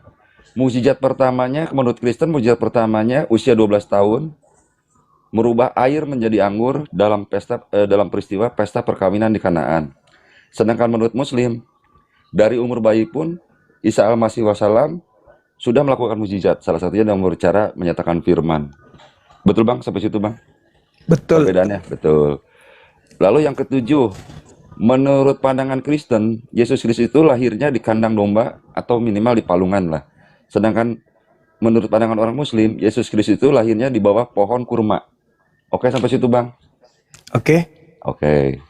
Mukjizat pertamanya menurut Kristen, mukjizat pertamanya usia 12 tahun merubah air menjadi anggur dalam peristiwa pesta perkawinan di Kanaan. Sedangkan menurut Muslim, dari umur bayi pun Isa Al-Masih Wasallam sudah melakukan mukjizat. Salah satunya dengan berbicara menyatakan firman. Betul Bang sampai situ Bang? Betul. Perbedaannya betul. Lalu yang ketujuh, menurut pandangan Kristen, Yesus Kristus itu lahirnya di kandang domba atau minimal di palungan lah. Sedangkan menurut pandangan orang Muslim, Yesus Kristus itu lahirnya di bawah pohon kurma. Oke sampai situ Bang? Oke. Oke.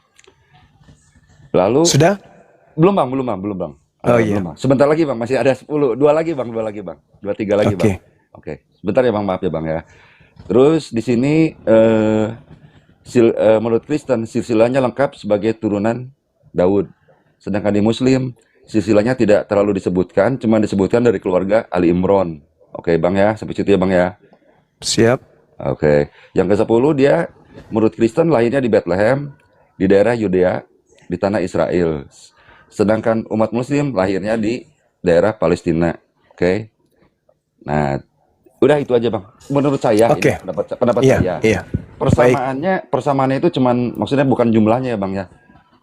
Lalu Sudah? belum Bang. Oh iya. Belum, Bang. Sebentar lagi Bang, masih ada 10. Dua lagi Bang. 2-3 lagi Oke. Bang. Oke. Sebentar ya Bang, maaf ya Bang ya. Terus di sini menurut Kristen silsilahnya lengkap sebagai turunan Daud. Sedangkan di Muslim silsilahnya tidak terlalu disebutkan, cuma disebutkan dari keluarga Ali Imran. Oke Bang ya, sampai situ ya Bang ya. Siap. Oke. Yang ke-10 dia menurut Kristen lahirnya di Bethlehem, di daerah Yudea, di tanah Israel. Sedangkan umat Muslim lahirnya di daerah Palestina. Oke. Nah, udah itu aja Bang. Menurut saya, Oke. ini pendapat Iya, saya. iya. Persamaannya itu cuman maksudnya bukan jumlahnya ya Bang ya.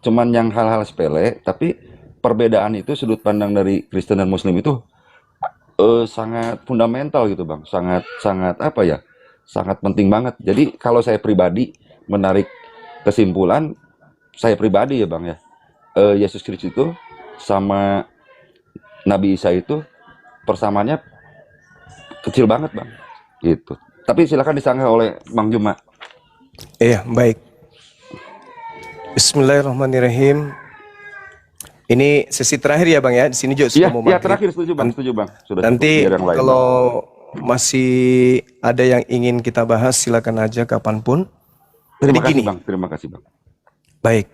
Cuman yang hal-hal sepele, tapi perbedaan itu sudut pandang dari Kristen dan Muslim itu sangat fundamental gitu Bang. Sangat apa ya? Sangat penting banget. Jadi kalau saya pribadi menarik kesimpulan, saya pribadi ya Bang ya, Yesus Kristus itu sama Nabi Isa itu persamaannya kecil banget Bang. Gitu. Tapi silakan disanggah oleh Bang Juma. Iya, baik. Bismillahirrahmanirrahim. Ini sesi terakhir ya Bang ya. Di sini juga sudah mau Iya maghrib. terakhir setuju Bang. Sudah Nanti cukup, biar yang lain. kalau masih ada yang ingin kita bahas, silakan aja kapanpun. Terima Jadi kasih gini. Bang. Terima kasih Bang. Baik.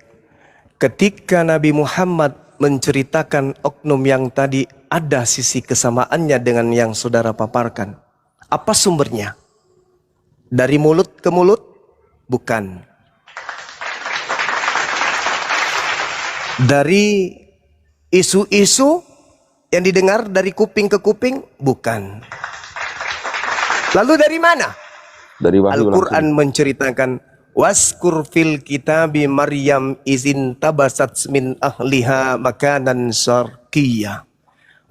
Ketika Nabi Muhammad menceritakan oknum yang tadi ada sisi kesamaannya dengan yang saudara paparkan. Apa sumbernya? Dari mulut ke mulut? Bukan. Dari isu-isu yang didengar dari kuping ke kuping? Bukan. Lalu dari mana? Dari wahyu Al-Quran langsung. menceritakan waskur fil kitabi Maryam izin tabasat min ahliha makanan syarqiyah.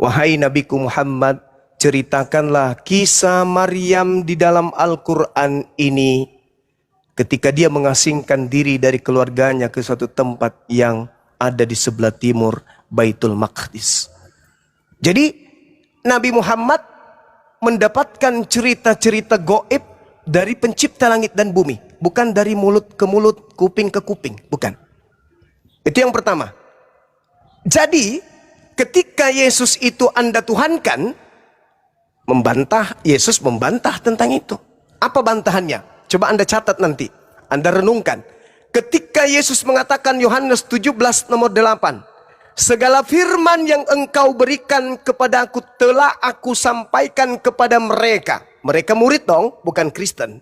Wahai Nabiku Muhammad, ceritakanlah kisah Maryam di dalam Al-Quran ini ketika dia mengasingkan diri dari keluarganya ke suatu tempat yang ada di sebelah timur Baitul Maqdis. Jadi Nabi Muhammad mendapatkan cerita-cerita goib dari pencipta langit dan bumi. Bukan dari mulut ke mulut, kuping ke kuping. Bukan. Itu yang pertama. Jadi ketika Yesus itu Anda tuhankan, Yesus membantah tentang itu. Apa bantahannya? Coba Anda catat nanti. Anda renungkan. Ketika Yesus mengatakan Yohanes 17 nomor 8. Segala firman yang engkau berikan kepadaku telah aku sampaikan kepada mereka. Mereka murid dong, bukan Kristen.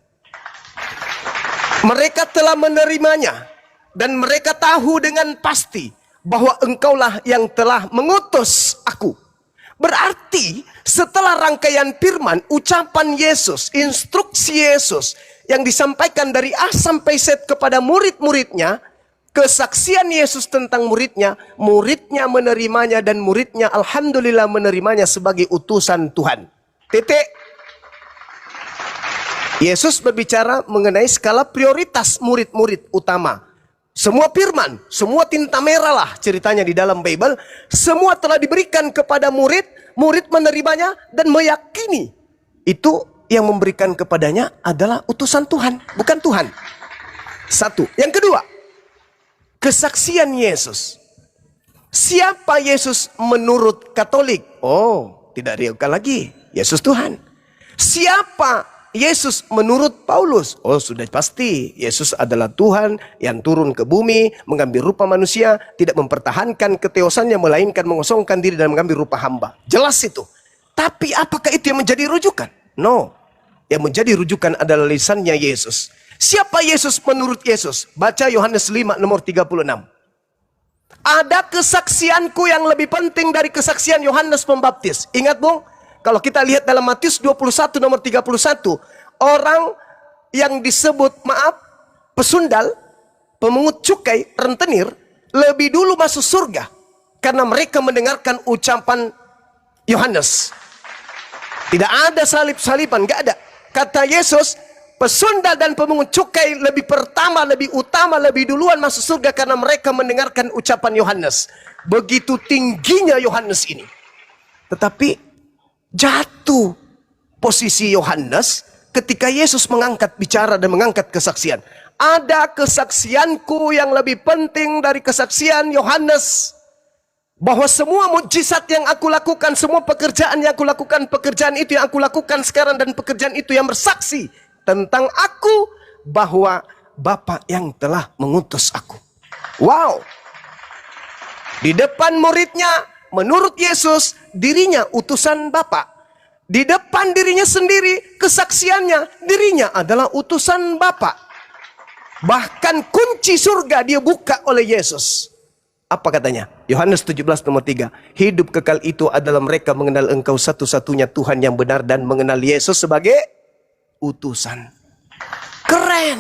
Mereka telah menerimanya. Dan mereka tahu dengan pasti bahwa engkaulah yang telah mengutus aku. Berarti setelah rangkaian firman, ucapan Yesus, instruksi Yesus yang disampaikan dari A sampai Z kepada murid-muridnya, kesaksian Yesus tentang muridnya, muridnya menerimanya dan muridnya alhamdulillah menerimanya sebagai utusan Tuhan. Titik. Yesus berbicara mengenai skala prioritas murid-murid utama. Semua firman, semua tinta merah lah ceritanya di dalam Bible, semua telah diberikan kepada murid, murid menerimanya dan meyakini. Itu yang memberikan kepadanya adalah utusan Tuhan, bukan Tuhan. Satu. Yang kedua, kesaksian Yesus. Siapa Yesus menurut Katolik? Oh, tidak diragukan lagi. Yesus Tuhan. Siapa Yesus menurut Paulus? Oh, sudah pasti. Yesus adalah Tuhan yang turun ke bumi, mengambil rupa manusia, tidak mempertahankan keteosannya, melainkan mengosongkan diri dan mengambil rupa hamba. Jelas itu. Tapi apakah itu yang menjadi rujukan? No. Yang menjadi rujukan adalah lisannya Yesus. Siapa Yesus menurut Yesus? Baca Yohanes 5 nomor 36. Ada kesaksianku yang lebih penting dari kesaksian Yohanes Pembaptis. Ingat, Bung? Kalau kita lihat dalam Matius 21 nomor 31, orang yang disebut, pesundal, pemungut cukai, rentenir, lebih dulu masuk surga karena mereka mendengarkan ucapan Yohanes. Tidak ada salib-saliban, nggak ada. Kata Yesus, pesundal dan pemungut cukai lebih pertama, lebih utama, lebih duluan masuk surga karena mereka mendengarkan ucapan Yohanes. Begitu tingginya Yohanes ini. Tetapi jatuh posisi Yohanes ketika Yesus mengangkat bicara dan mengangkat kesaksian. Ada kesaksianku yang lebih penting dari kesaksian Yohanes. Bahwa semua mukjizat yang aku lakukan, semua pekerjaan yang aku lakukan, pekerjaan itu yang aku lakukan sekarang dan pekerjaan itu yang bersaksi tentang aku bahwa Bapa yang telah mengutus aku. Wow. Di depan muridnya, menurut Yesus, dirinya utusan Bapa. Di depan dirinya sendiri, kesaksiannya, dirinya adalah utusan Bapa. Bahkan kunci surga dia buka oleh Yesus. Apa katanya? Yohanes 17 nomor 3. Hidup kekal itu adalah mereka mengenal Engkau satu-satunya Tuhan yang benar dan mengenal Yesus sebagai utusan. Keren.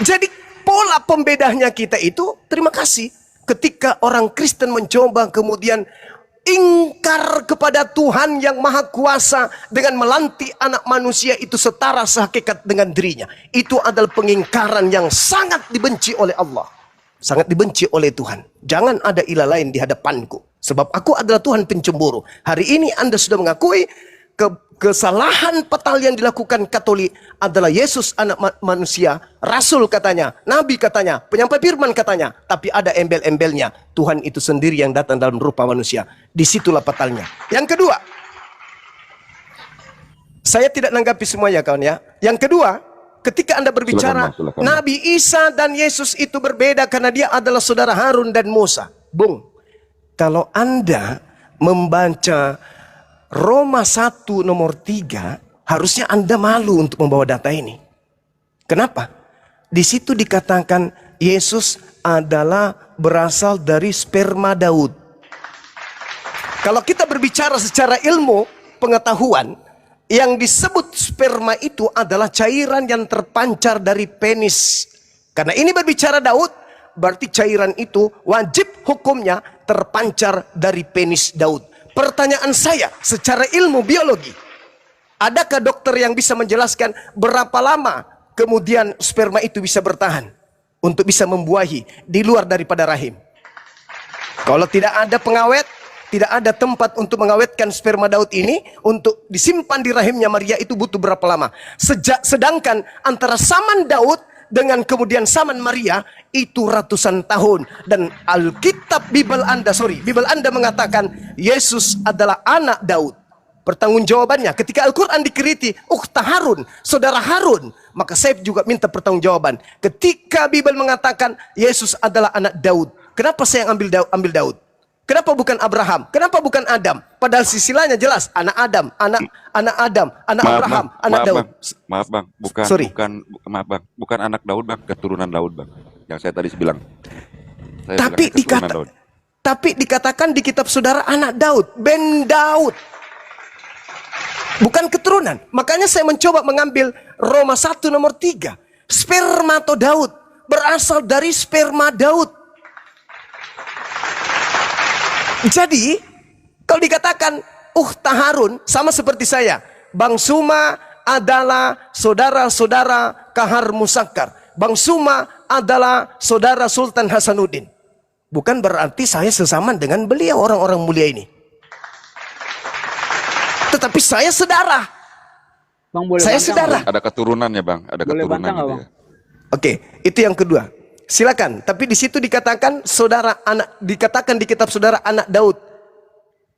Jadi pola pembedanya kita itu, terima kasih. Ketika orang Kristen mencoba kemudian ingkar kepada Tuhan yang maha kuasa dengan melantik anak manusia itu setara sehakikat dengan dirinya. Itu adalah pengingkaran yang sangat dibenci oleh Allah. Sangat dibenci oleh Tuhan. Jangan ada ilah lain di hadapanku. Sebab aku adalah Tuhan pencemburu. Hari ini Anda sudah mengakui kesalahan fatal yang dilakukan Katolik adalah Yesus anak manusia, Rasul katanya, Nabi katanya, penyampai firman katanya, tapi ada embel-embelnya. Tuhan itu sendiri yang datang dalam rupa manusia. Disitulah fatalnya. Yang kedua, saya tidak nanggapi semuanya kawan ya. Yang kedua, ketika Anda berbicara silakan. Nabi Isa dan Yesus itu berbeda karena dia adalah saudara Harun dan Musa. Bung, kalau Anda membaca Roma 1 nomor 3, harusnya Anda malu untuk membawa data ini. Kenapa? Di situ dikatakan Yesus adalah berasal dari sperma Daud. Kalau kita berbicara secara ilmu pengetahuan, yang disebut sperma itu adalah cairan yang terpancar dari penis. Karena ini berbicara Daud, berarti cairan itu wajib hukumnya terpancar dari penis Daud. Pertanyaan saya secara ilmu biologi, adakah dokter yang bisa menjelaskan berapa lama kemudian sperma itu bisa bertahan untuk bisa membuahi di luar daripada rahim? Kalau tidak ada pengawet, tidak ada tempat untuk mengawetkan sperma Daud ini untuk disimpan di rahimnya Maria, itu butuh berapa lama? Sedangkan antara zaman Daud dengan kemudian zaman Maria itu ratusan tahun. Dan Alkitab Bible Anda mengatakan Yesus adalah anak Daud. Pertanggungjawabannya ketika Al-Quran dikritik ukhta Harun, saudara Harun, maka saya juga minta pertanggungjawaban. Ketika Bible mengatakan Yesus adalah anak Daud, kenapa saya ambil Daud? Kenapa bukan Abraham? Kenapa bukan Adam? Padahal silsilahnya jelas, anak Adam, anak Abraham, anak Daud. Maaf bang, bukan anak Daud bang, keturunan Daud bang. Yang saya tadi bilang. Tapi dikatakan di kitab saudara anak Daud, ben Daud. Bukan keturunan. Makanya saya mencoba mengambil Roma 1 nomor 3. Spermato Daud. berasal dari sperma Daud. Jadi, kalau dikatakan Harun sama seperti saya, Bang Suma adalah saudara-saudara Kahar Musakkar. Bang Suma adalah saudara Sultan Hasanuddin. Bukan berarti saya sesaman dengan beliau, orang-orang mulia ini. Tetapi saya saudara. Bang, boleh Saya bantah saudara. Ada keturunannya bang, ada Boleh keturunan bantah nggak, gitu Bang? ya. Oke, itu yang kedua. Silakan. Tapi di situ dikatakan saudara anak, dikatakan di kitab saudara anak Daud.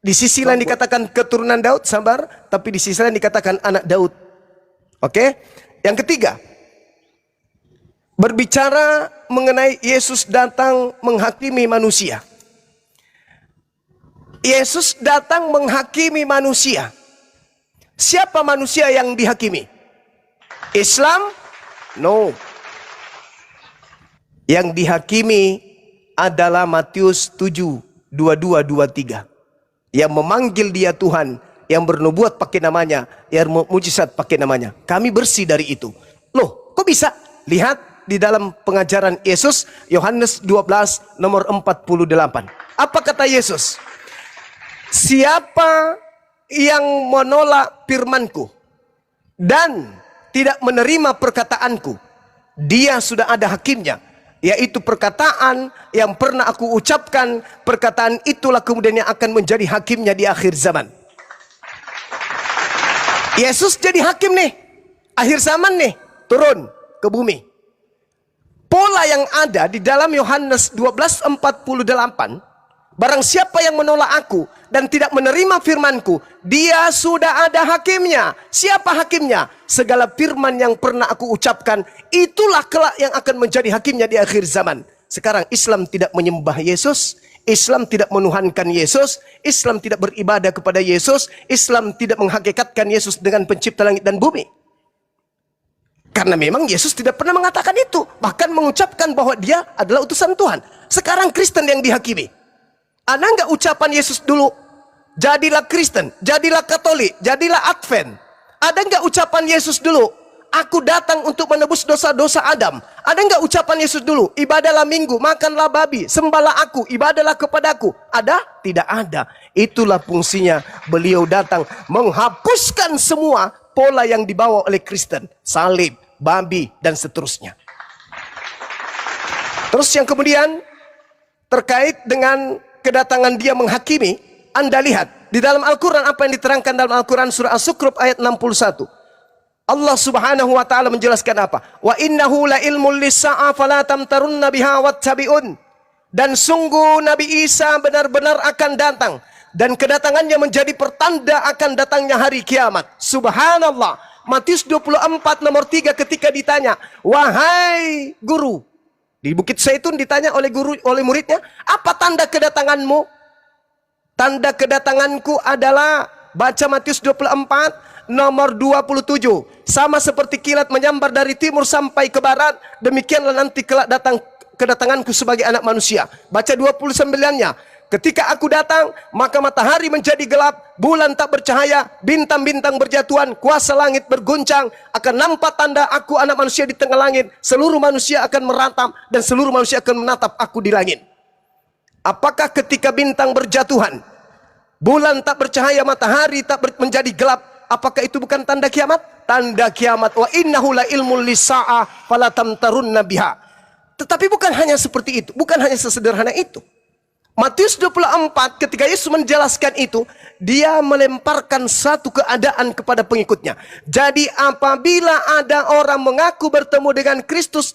Di sisi lain dikatakan keturunan Daud, sabar. Tapi di sisi lain dikatakan anak Daud. Oke. Yang ketiga, berbicara mengenai Yesus datang menghakimi manusia. Yesus datang menghakimi manusia. Siapa manusia yang dihakimi? Islam? No. Yang dihakimi adalah Matius 7, 22, 23. Yang memanggil dia Tuhan, yang bernubuat pakai namanya, yang mujizat pakai namanya. Kami bersih dari itu. Loh, kok bisa? Lihat di dalam pengajaran Yesus, Yohanes 12, nomor 48. Apa kata Yesus? Siapa yang menolak firmanku dan tidak menerima perkataanku, dia sudah ada hakimnya, yaitu perkataan yang pernah aku ucapkan. Perkataan itulah kemudian yang akan menjadi hakimnya di akhir zaman. Yesus jadi hakim nih, akhir zaman nih, turun ke bumi. Pola yang ada di dalam Yohanes 12:48, barang siapa yang menolak aku dan tidak menerima firmanku, dia sudah ada hakimnya. Siapa hakimnya? Segala firman yang pernah aku ucapkan, itulah kelak yang akan menjadi hakimnya di akhir zaman. Sekarang Islam tidak menyembah Yesus, Islam tidak menuhankan Yesus, Islam tidak beribadah kepada Yesus, Islam tidak menghakikatkan Yesus dengan pencipta langit dan bumi. Karena memang Yesus tidak pernah mengatakan itu, bahkan mengucapkan bahwa dia adalah utusan Tuhan. Sekarang Kristen yang dihakimi. Ada nggak ucapan Yesus dulu? Jadilah Kristen, jadilah Katolik, jadilah Advent. Ada nggak ucapan Yesus dulu? Aku datang untuk menebus dosa-dosa Adam. Ada nggak ucapan Yesus dulu? Ibadahlah minggu, makanlah babi, sembahlah aku, ibadahlah kepadaku. Ada? Tidak ada. Itulah fungsinya beliau datang menghapuskan semua pola yang dibawa oleh Kristen. Salib, babi, dan seterusnya. Terus yang kemudian terkait dengan kedatangan dia menghakimi, Anda lihat di dalam Al-Quran apa yang diterangkan dalam Al-Quran surah As-Sukruf ayat 61. Allah subhanahu wa ta'ala menjelaskan apa? Wa innahu la ilmul lissa'a fala tamtarunna biha wattabi'un. Dan sungguh Nabi Isa benar-benar akan datang, dan kedatangannya menjadi pertanda akan datangnya hari kiamat. Subhanallah. Matius 24 nomor 3 ketika ditanya, wahai guru, di Bukit Zaitun ditanya oleh guru, oleh muridnya, apa tanda kedatanganmu? Tanda kedatanganku adalah, baca Matius 24 nomor 27. Sama seperti kilat menyambar dari timur sampai ke barat, demikianlah nanti kelak datang kedatanganku sebagai anak manusia. Baca 29-nya. Ketika aku datang, maka matahari menjadi gelap, bulan tak bercahaya, bintang-bintang berjatuhan, kuasa langit berguncang, akan nampak tanda aku anak manusia di tengah langit, seluruh manusia akan meratap, dan seluruh manusia akan menatap aku di langit. Apakah ketika bintang berjatuhan, bulan tak bercahaya, matahari tak menjadi gelap, apakah itu bukan tanda kiamat? Tanda kiamat. Wa innahu la ilmul lisa'a fala tamtarunna biha. Tetapi bukan hanya seperti itu, bukan hanya sesederhana itu. Matius 24 ketika Yesus menjelaskan itu, dia melemparkan satu keadaan kepada pengikutnya. Jadi apabila ada orang mengaku bertemu dengan Kristus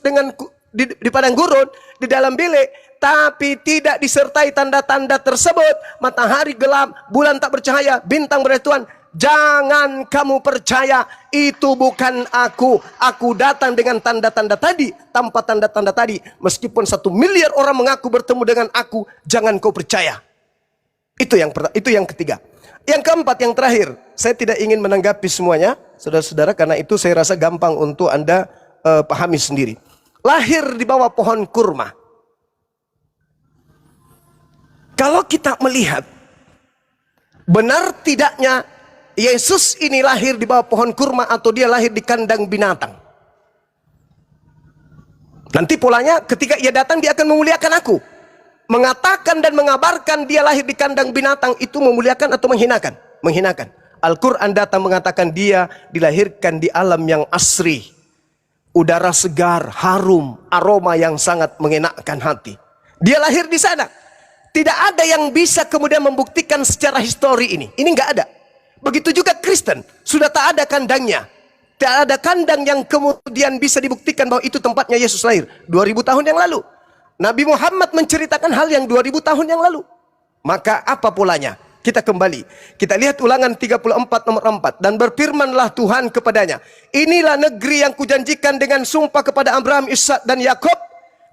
di padang gurun, di dalam bilik, tapi tidak disertai tanda-tanda tersebut, matahari gelap, bulan tak bercahaya, bintang berjatuhan, jangan kamu percaya, itu bukan aku. Aku datang dengan tanda-tanda tadi. Tanpa tanda-tanda tadi, meskipun 1 miliar orang mengaku bertemu dengan aku, jangan kau percaya. Itu yang ketiga. Yang keempat, yang terakhir, saya tidak ingin menanggapi semuanya, saudara-saudara, karena itu saya rasa gampang untuk Anda pahami sendiri. Lahir di bawah pohon kurma. Kalau kita melihat benar tidaknya Yesus ini lahir di bawah pohon kurma atau dia lahir di kandang binatang. Nanti polanya ketika ia datang dia akan memuliakan aku. Mengatakan dan mengabarkan dia lahir di kandang binatang itu memuliakan atau menghinakan? Menghinakan. Al-Quran datang mengatakan dia dilahirkan di alam yang asri. Udara segar, harum, aroma yang sangat mengenakkan hati. Dia lahir di sana. Tidak ada yang bisa kemudian membuktikan secara histori ini. Ini nggak ada. Begitu juga Kristen. Sudah tak ada kandangnya. Tidak ada kandang yang kemudian bisa dibuktikan bahwa itu tempatnya Yesus lahir. 2000 tahun yang lalu. Nabi Muhammad menceritakan hal yang 2000 tahun yang lalu. Maka apa polanya? Kita kembali. Kita lihat Ulangan 34 nomor 4. Dan berfirmanlah Tuhan kepadanya. Inilah negeri yang kujanjikan dengan sumpah kepada Abraham, Ishak dan Yakob.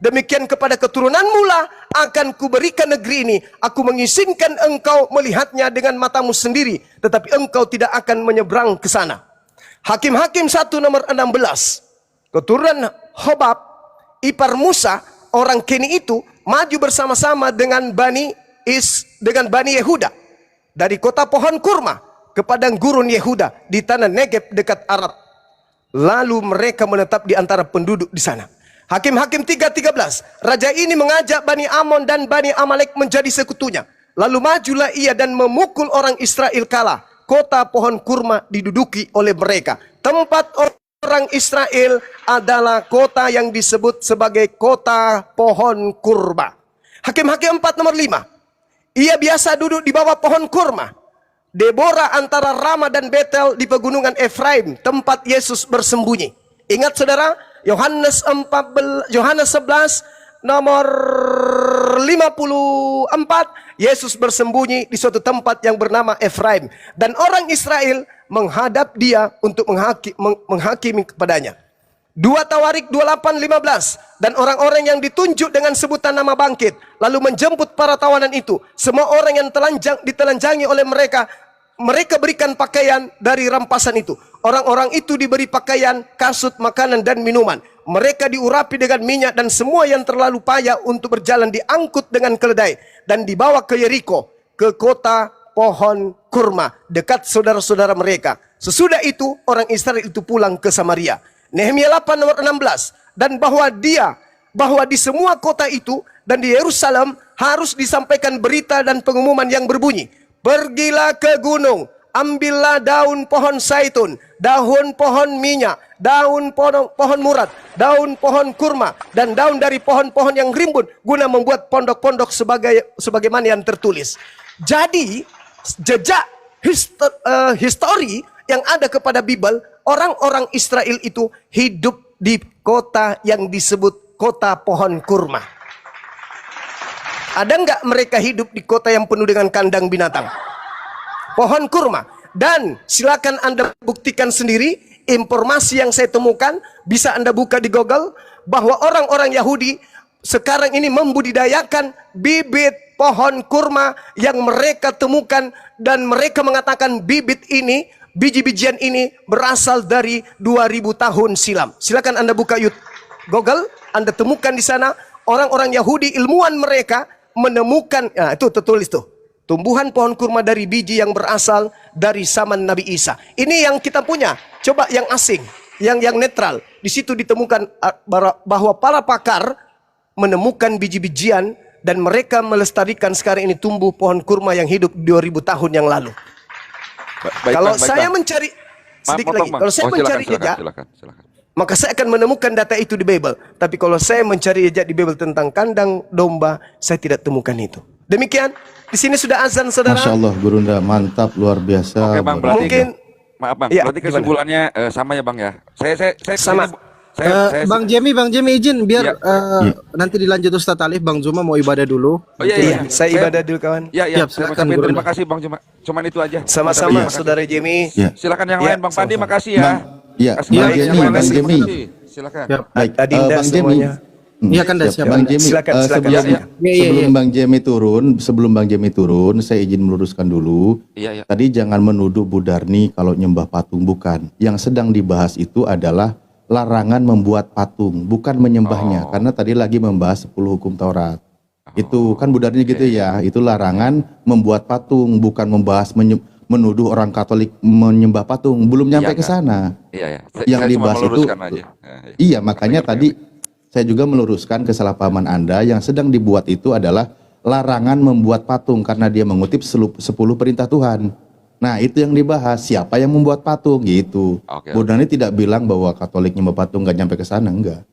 Demikian kepada keturunan mula akan kuberikan negeri ini. Aku mengizinkan engkau melihatnya dengan matamu sendiri. Tetapi engkau tidak akan menyeberang ke sana. Hakim-Hakim 1 nomor 16. Keturunan Hobab, ipar Musa, orang Keni itu maju bersama-sama dengan Bani Yehuda dari kota pohon kurma ke padang gurun Yehuda di tanah Negeb dekat Arad. Lalu mereka menetap di antara penduduk di sana. Hakim-Hakim 3:13. Raja ini mengajak Bani Amon dan Bani Amalek menjadi sekutunya. Lalu majulah ia dan memukul orang Israel kalah. Kota pohon kurma diduduki oleh mereka. Tempat orang Israel adalah kota yang disebut sebagai kota pohon kurma. Hakim-Hakim 4 nomor 5. Ia biasa duduk di bawah pohon kurma. Deborah antara Rama dan Betel di pegunungan Efraim, tempat Yesus bersembunyi. Ingat saudara, Yohanes 11 nomor 54, Yesus bersembunyi di suatu tempat yang bernama Efraim. Dan orang Israel menghadap dia untuk menghakimi kepadanya. 2 Tawarik 28:15. Dan orang-orang yang ditunjuk dengan sebutan nama bangkit, lalu menjemput para tawanan itu. Semua orang yang ditelanjangi oleh mereka berikan pakaian dari rampasan itu. Orang-orang itu diberi pakaian, kasut, makanan, dan minuman. Mereka diurapi dengan minyak dan semua yang terlalu payah untuk berjalan diangkut dengan keledai. Dan dibawa ke Yeriko, ke kota pohon kurma, dekat saudara-saudara mereka. Sesudah itu, orang Israel itu pulang ke Samaria. Nehemia 8 nomor 16. Dan bahwa di semua kota itu dan di Yerusalem harus disampaikan berita dan pengumuman yang berbunyi. Pergilah ke gunung, ambillah daun pohon zaitun, daun pohon minyak, daun pohon murad, daun pohon kurma, dan daun dari pohon-pohon yang rimbun, guna membuat pondok-pondok sebagaimana yang tertulis. Jadi, jejak histori yang ada kepada Bible, orang-orang Israel itu hidup di kota yang disebut kota pohon kurma. Ada nggak mereka hidup di kota yang penuh dengan kandang binatang? Pohon kurma. Dan silakan Anda buktikan sendiri, informasi yang saya temukan, bisa Anda buka di Google, bahwa orang-orang Yahudi sekarang ini membudidayakan bibit pohon kurma yang mereka temukan, dan mereka mengatakan bibit ini, biji-bijian ini berasal dari 2000 tahun silam. Silakan Anda buka Google, Anda temukan di sana orang-orang Yahudi, ilmuwan mereka menemukan, nah itu tertulis tuh, tumbuhan pohon kurma dari biji yang berasal dari zaman Nabi Isa. Ini yang kita punya. Coba yang asing, yang netral. Di situ ditemukan bahwa para pakar menemukan biji-bijian dan mereka melestarikan sekarang ini tumbuh pohon kurma yang hidup 2000 tahun yang lalu. Kalau saya mencari sedikit lagi, kalau saya mencari jejak, maka saya akan menemukan data itu di Bible. Tapi kalau saya mencari jejak di Bible tentang kandang domba, saya tidak temukan itu. Demikian, di sini sudah azan, saudara. Masya Allah, Gurunda, mantap, luar biasa. Oke, Bang, berarti Mungkin, maaf Bang, ya, berarti kesimpulannya sama ya Bang ya. Saya Sama. Bang Jemi izin biar nanti dilanjut Ustaz Alif. Bang Zuma mau ibadah dulu. Oh iya, saya ibadah dulu kawan. Iya, Siap, saya silakan, ucapin Guru. terima kasih Bang Cuma. Cuman itu aja. Sama-sama, Terima kasih. saudara Jemi. Ya. Silakan yang Ya, lain Bang Pandi, sama-sama. makasih ya. Iya, Kasih Bang baik, Jemi, yang lain, Bang terima Jemi. kasih. Silakan. Siap. Baik, Adinda Bang Jemi. semuanya. Iya kan, dah, Siap, siap. Bang Jemi. Silakan, silakan. Sebelum Iya. Iya. sebelum Bang Jemi turun, saya izin meluruskan dulu. Iya. Tadi jangan menuduh Bu Darni kalau nyembah patung, bukan. Yang sedang dibahas itu adalah larangan membuat patung, bukan menyembahnya. Karena tadi lagi membahas 10 hukum Taurat. Itu kan Bu Darni gitu ya. Itu larangan membuat patung, bukan membahas menuduh orang Katolik menyembah patung. Belum nyampe Iya, ke sana. Iya. Yang Saya cuma dibahas itu, meluruskan aja. iya, makanya tadi saya juga meluruskan kesalahpahaman Anda. Yang sedang dibuat itu adalah larangan membuat patung karena dia mengutip 10 perintah Tuhan. Nah, itu yang dibahas, siapa yang membuat patung gitu. Oke, Bu Nani tidak bilang bahwa Katolik nyembah patung nggak nyampe ke sana, enggak.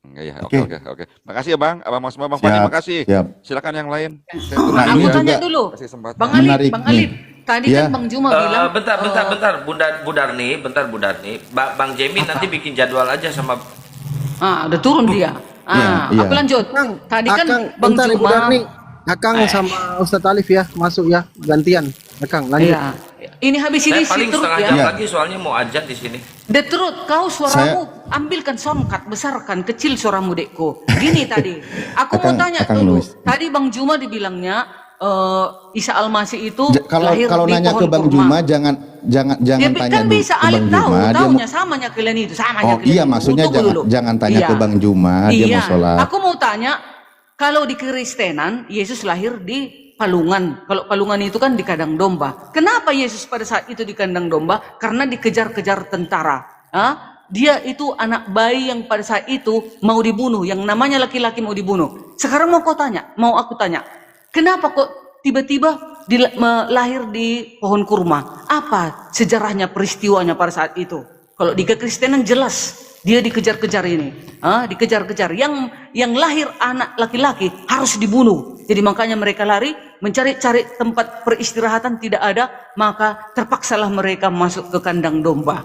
Enggak ya. Oke. Oke. Makasih ya Bang. Abang Mas Bang Fani, Siap, makasih. siap. Silakan yang lain. Saya Nah, turun ini Aku dulu ya. tanya juga dulu, Kasih kesempatan. Bang Alip, menarik Bang nih. Alip. Tadi Ya. kan Bang Juma bilang, bentar, Bu Darni. Bang Jemi nanti bikin jadwal aja sama. udah turun dia. Iya. Aku lanjut. Tadi kan Akang, Bang bentar Ibu Juma. Darni. Akang sama Ustadz Alif ya, masuk ya, gantian. Akang, lanjut. Iya. Ini habis ini Saya paling si Trut setengah ya. jam Iya. lagi soalnya mau ajan di sini. The Truth, kau suaramu ambilkan soundcard, besarkan, kecil suaramu dekku. Gini tadi, aku mau tanya Akang dulu. nulis. Tadi Bang Juma dibilangnya Isa Al-Masih itu Kalau lahir kalau di nanya pohon ke Bang kurma. Juma jangan Ya, tanya kan dulu bisa ke Alif Bang tahu, Juma. Dia tahunya samanya kalian itu, samanya Oh kalian iya, itu. maksudnya Tunggu dulu. jangan tanya Iya. ke Bang Juma, dia Iya. mau sholat. Aku mau tanya, kalau di Kristenan Yesus lahir di Palungan. Kalau Palungan itu kan di kandang domba. Kenapa Yesus pada saat itu di kandang domba? Karena dikejar-kejar tentara. Dia itu anak bayi yang pada saat itu mau dibunuh, yang namanya laki-laki mau dibunuh. Sekarang mau aku tanya, kenapa kok tiba-tiba lahir di pohon kurma? Apa sejarahnya, peristiwanya pada saat itu? Kalau di Kekristenan jelas dia dikejar-kejar ini, dikejar-kejar. Yang lahir anak laki-laki harus dibunuh. Jadi makanya mereka lari mencari-cari tempat peristirahatan, tidak ada, maka terpaksalah mereka masuk ke kandang domba.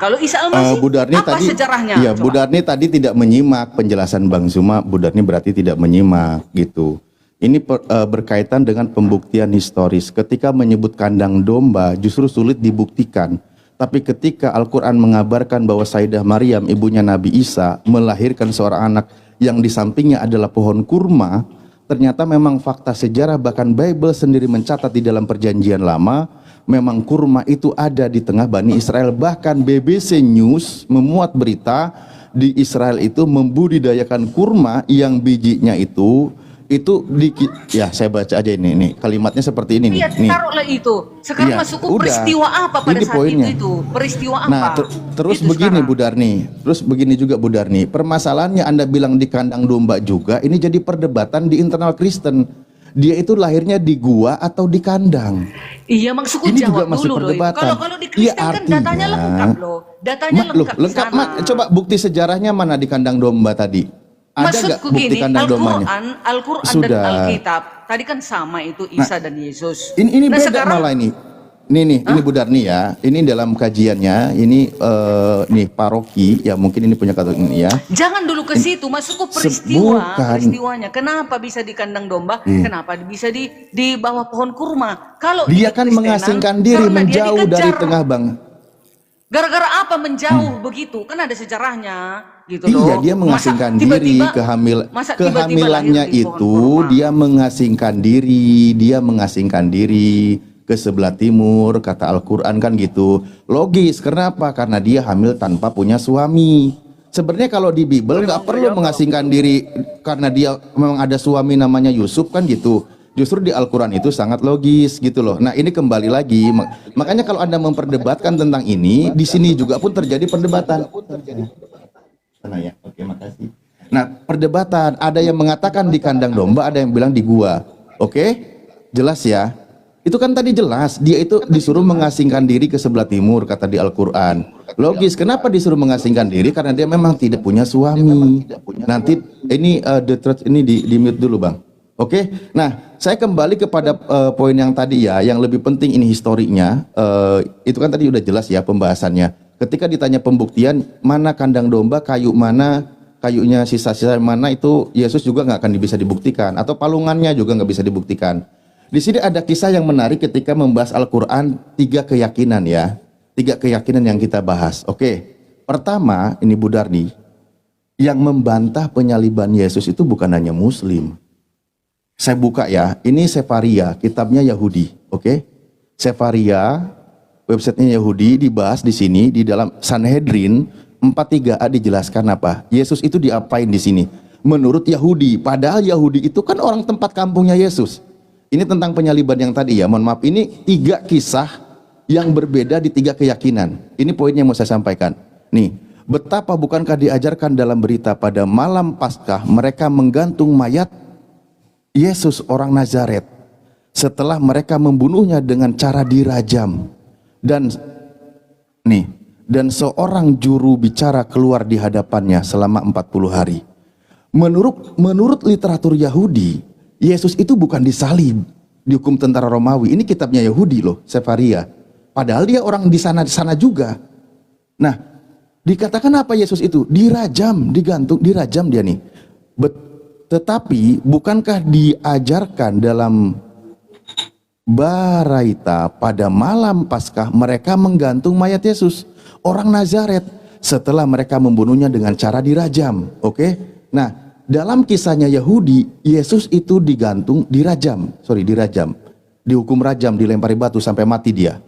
Kalau Isa Al-Masih, Bu Darni apa tadi, sejarahnya? Iya, Bu Coba. Darni tadi tidak menyimak penjelasan Bang Zuma. Bu Darni berarti tidak menyimak gitu. Ini berkaitan dengan pembuktian historis. Ketika menyebut kandang domba justru sulit dibuktikan. Tapi ketika Al-Quran mengabarkan bahwa Sayyidah Maryam, ibunya Nabi Isa, melahirkan seorang anak yang di sampingnya adalah pohon kurma, ternyata memang fakta sejarah, bahkan Bible sendiri mencatat di dalam perjanjian lama, memang kurma itu ada di tengah Bani Israel. Bahkan BBC News memuat berita di Israel itu membudidayakan kurma yang bijinya itu ya saya baca aja ini kalimatnya seperti ini Iya, nih. taruhlah itu. Sekarang Iya, masuk ke udah. peristiwa apa pada Ini saat poinnya. itu? Peristiwa apa? Nah, terus Itu begini sekarang. Bu Darni, terus begini juga Bu Darni, permasalahannya Anda bilang di kandang domba juga, ini jadi perdebatan di internal Kristen. Dia itu lahirnya di gua atau di kandang? Iya, maksudku Ini juga jawab masih dulu loh. perdebatan. Kalau di Iya, Kristen kan artinya- datanya lengkap loh. Datanya lengkap di sana. Coba bukti sejarahnya mana di kandang domba tadi? Ada nggak Maksudku bukti gini, kandang dombanya? Al-Quran dan Sudah. Alkitab tadi kan sama itu Isa dan Yesus. Ini Nah, beda sekarang malah ini. Ini Bu Darni ya. Ini dalam kajiannya. Ini nih paroki ya, mungkin ini punya kata ini ya. jangan dulu ke situ, masukku Bukan. peristiwanya. Kenapa bisa di kandang domba? Kenapa bisa di bawah pohon kurma? Kalau Dia di kan Kristenan, mengasingkan diri, karena dia menjauh dari dikejar. tengah Bang. Gara-gara apa menjauh begitu? Kan ada sejarahnya gitu Iya, loh. dia mengasingkan Masa diri, tiba-tiba- masa tiba-tiba kehamilannya lahir di pohon itu kurma? dia mengasingkan diri ke sebelah timur, kata Al-Quran kan gitu. Logis, kenapa? Karena dia hamil tanpa punya suami. Sebenarnya kalau di Bible nggak perlu mengasingkan diri karena dia memang ada suami namanya Yusuf kan gitu. Justru di Al-Quran itu sangat logis gitu loh. Nah ini kembali lagi, makanya kalau Anda memperdebatkan tentang ini, di sini juga pun terjadi perdebatan. Sana ya, oke makasih. Nah perdebatan, ada yang mengatakan di kandang domba, ada yang bilang di gua. Oke, jelas ya. Itu kan tadi jelas, dia itu disuruh mengasingkan diri ke sebelah timur, kata di Al-Quran. Logis, kenapa disuruh mengasingkan diri? Karena dia memang tidak punya suami. Nanti ini the truth ini di mute dulu Bang. Oke, nah saya kembali kepada poin yang tadi ya, yang lebih penting ini historinya. Itu kan tadi udah jelas ya pembahasannya. Ketika ditanya pembuktian, mana kandang domba, kayu mana, kayunya sisa-sisa mana, itu Yesus juga nggak akan bisa dibuktikan, atau palungannya juga nggak bisa dibuktikan. Di sini ada kisah yang menarik ketika membahas Al-Quran, 3 keyakinan ya, 3 keyakinan yang kita bahas. Oke, pertama ini Bu Darni, yang membantah penyaliban Yesus itu bukan hanya Muslim. Saya buka ya, ini Sefaria, kitabnya Yahudi, oke? Sefaria, websitenya Yahudi, dibahas di sini di dalam Sanhedrin 43a dijelaskan apa? Yesus itu diapain di sini? Menurut Yahudi, padahal Yahudi itu kan orang tempat kampungnya Yesus. Ini tentang penyaliban yang tadi ya, mohon maaf, ini 3 kisah yang berbeda di 3 keyakinan. Ini poin yang mau saya sampaikan. Nih, Betapa bukankah diajarkan dalam berita pada malam Paskah mereka menggantung mayat Yesus orang Nazaret setelah mereka membunuhnya dengan cara dirajam. Dan seorang juru bicara keluar di hadapannya selama 40 hari. Menurut literatur Yahudi, Yesus itu bukan disalib, dihukum tentara Romawi. Ini kitabnya Yahudi loh, Sefaria. Padahal dia orang di sana juga. Nah, dikatakan apa Yesus itu? Dirajam, digantung, dirajam dia nih. Tetapi bukankah diajarkan dalam Baraita pada malam Paskah mereka menggantung mayat Yesus orang Nazaret setelah mereka membunuhnya dengan cara dirajam. Oke? Nah, dalam kisahnya Yahudi, Yesus itu dirajam, dihukum rajam, dilempari batu sampai mati dia.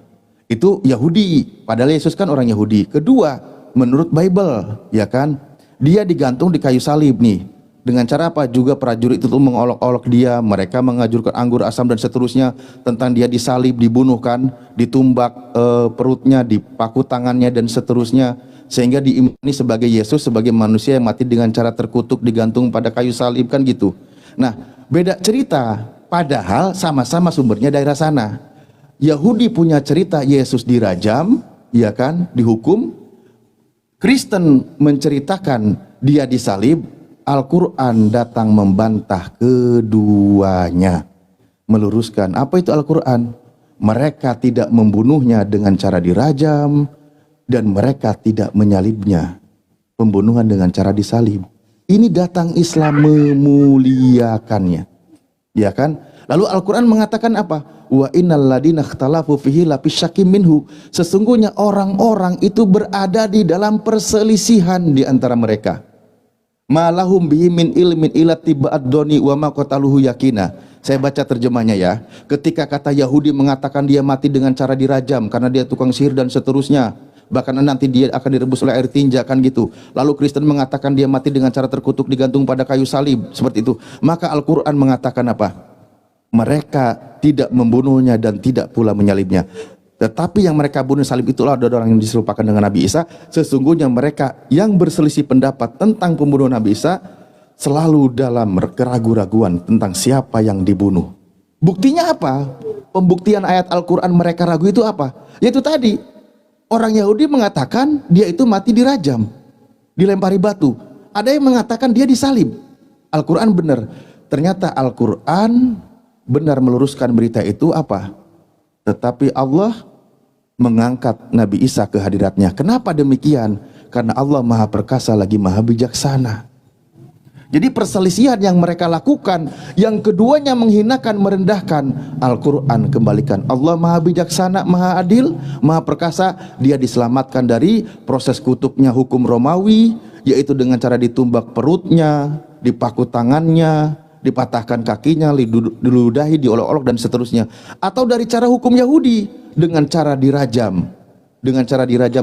Itu Yahudi, padahal Yesus kan orang Yahudi. Kedua, menurut Bible, ya kan, dia digantung di kayu salib nih. Dengan cara apa? Juga prajurit itu mengolok-olok dia, mereka mengajurkan anggur asam dan seterusnya, tentang dia disalib, dibunuhkan, ditumbak perutnya, dipaku tangannya dan seterusnya, sehingga diimani sebagai Yesus, sebagai manusia yang mati dengan cara terkutuk, digantung pada kayu salib, kan gitu. Nah, beda cerita, padahal sama-sama sumbernya daerah sana. Yahudi punya cerita Yesus dirajam, ya kan, dihukum. Kristen menceritakan dia disalib. Al-Quran datang membantah keduanya, meluruskan apa itu Al-Quran. Mereka tidak membunuhnya dengan cara dirajam, dan mereka tidak menyalibnya, pembunuhan dengan cara disalib. Ini datang Islam memuliakannya, ya kan? Lalu Al-Quran mengatakan apa? Wa innal ladina ikhtalafu fihi lafisyakkim minhu. Sesungguhnya orang-orang itu berada di dalam perselisihan di antara mereka. Malahum bihi min ilmin ila tiba'ad doni wa ma qataluhu yakina. Saya baca terjemahnya ya. Ketika kata Yahudi mengatakan dia mati dengan cara dirajam karena dia tukang sihir dan seterusnya, bahkan nanti dia akan direbus oleh air tinja, kan gitu. Lalu Kristen mengatakan dia mati dengan cara terkutuk, digantung pada kayu salib, seperti itu. Maka Al-Quran mengatakan apa? Mereka tidak membunuhnya dan tidak pula menyalibnya. Tetapi yang mereka bunuh salib itulah ada orang yang diserupakan dengan Nabi Isa. Sesungguhnya mereka yang berselisih pendapat tentang pembunuhan Nabi Isa selalu dalam keraguan-raguan tentang siapa yang dibunuh. Buktinya apa? Pembuktian ayat Al-Quran mereka ragu itu apa? Yaitu tadi, orang Yahudi mengatakan dia itu mati dirajam, dilempari batu. Ada yang mengatakan dia disalib. Al-Quran benar. Ternyata Al-Quran benar meluruskan berita itu apa? Tetapi Allah mengangkat Nabi Isa ke hadiratnya. Kenapa demikian? Karena Allah maha perkasa lagi maha bijaksana. Jadi perselisihan yang mereka lakukan, yang keduanya menghinakan, merendahkan, Al-Quran kembalikan. Allah maha bijaksana, maha adil, maha perkasa. Dia diselamatkan dari proses kutuknya hukum Romawi, yaitu dengan cara ditumbak perutnya, dipaku tangannya, dipatahkan kakinya, diludahi, diolok-olok dan seterusnya. Atau dari cara hukum Yahudi, dengan cara dirajam,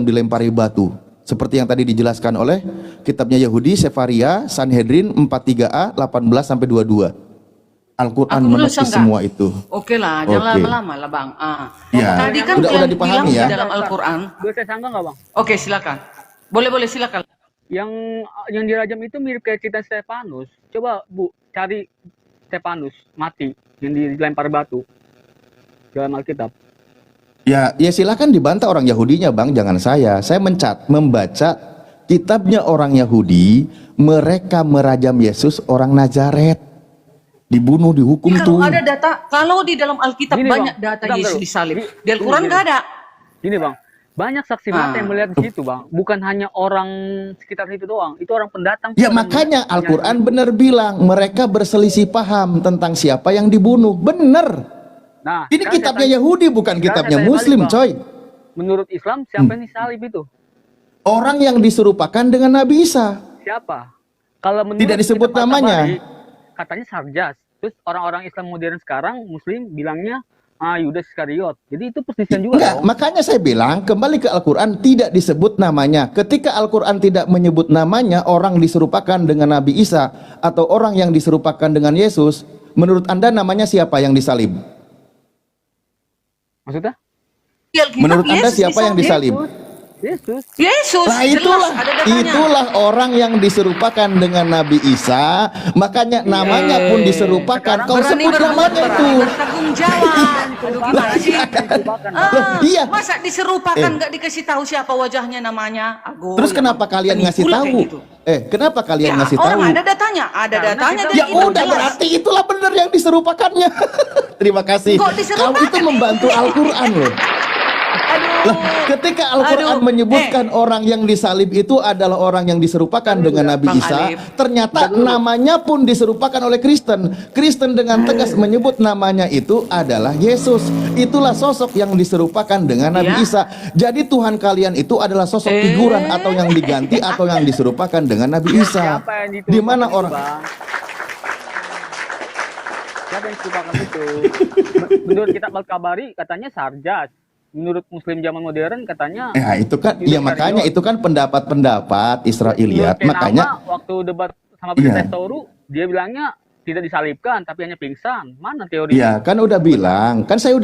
dilempari batu. Seperti yang tadi dijelaskan oleh kitabnya Yahudi, Sefaria, Sanhedrin 43a 18 sampai 22. Al-Quran menepis semua itu. Oke lah, jangan lama-lama lah Bang. Ya, Tadi kan udah yang dipahami bilang ya. di dalam Al-Quran. Boleh saya sanggah nggak Bang? Oke, silakan. Boleh silakan. Yang dirajam itu mirip kayak cerita Stefanus. Coba Bu cari Stefanus mati yang dilempar batu dalam Alkitab. Ya silakan dibantah orang Yahudinya Bang, jangan saya. Saya membaca kitabnya orang Yahudi, mereka merajam Yesus orang Nazaret, dibunuh, dihukum tuh. Kalau ada data, kalau di dalam Alkitab Gini, banyak Bang. data Bentar, Yesus bro. disalib. Di Al-Quran nggak ada. Gini Bang, banyak saksi mata yang melihat di situ Bang. Bukan hanya orang sekitar situ doang, itu orang pendatang. Ya makanya Al-Quran benar bilang mereka berselisih paham tentang siapa yang dibunuh. Bener. Nah, Ini kitabnya Yahudi bukan kitabnya saya Muslim, balik, Bang. coy. Menurut Islam siapa yang disalib itu? Orang yang diserupakan dengan Nabi Isa. Siapa? Kalau menurut Tidak disebut kitab namanya. At-Tabari, katanya Sarjas. Terus orang-orang Islam modern sekarang Muslim bilangnya Yudas Iskariot. Jadi itu perselisihan juga. Enggak, dong. makanya saya bilang kembali ke Al-Quran tidak disebut namanya. Ketika Al-Quran tidak menyebut namanya, orang diserupakan dengan Nabi Isa atau orang yang diserupakan dengan Yesus, menurut Anda namanya siapa yang disalib? Maksudnya? Di Alkitab, Menurut Anda Yesus siapa yang disalib? Yesus, Nah jelas ada datanya. itulah orang yang diserupakan dengan Nabi Isa, makanya namanya pun diserupakan. Kau Berani sebut berbuat, namanya itu. berani bertanggung jawab. Aduh, gimana sih? Iya. Masa diserupakan nggak dikasih tahu siapa wajahnya, namanya? Ago, Terus ya, kenapa kalian penipu ngasih lah tahu? kayak gitu. Kenapa kalian Ya, ngasih orang tahu? ada datanya, dari Ya itu, udah jelas. berarti itulah benar yang diserupakannya. Terima kasih. Kok Kamu diserupakan? itu membantu Al-Qur'an loh. Lah, ketika Al-Quran Aduh. menyebutkan orang yang disalib itu adalah orang yang diserupakan dengan Nabi Bang Isa, Alif. ternyata namanya pun diserupakan oleh Kristen. Kristen dengan tegas menyebut namanya itu adalah Yesus. Itulah sosok yang diserupakan dengan Nabi Ya. Isa. Jadi Tuhan kalian itu adalah sosok figuran atau yang diganti atau yang diserupakan dengan Nabi Isa. Siapa yang dituduh Di mana itu, orang Bang? Siapa yang dituduhkan itu? Menurut kitab Al-Kabari katanya Sarjas. Menurut Muslim zaman modern katanya ya itu kan Yudhistirion. ya makanya itu kan pendapat-pendapat Israiliyat. Menurut Makanya Kenama, waktu debat sama Iya. Pendeta Toru, dia bilangnya tidak disalibkan tapi hanya pingsan. Mana teori? ya kan udah bilang, kan saya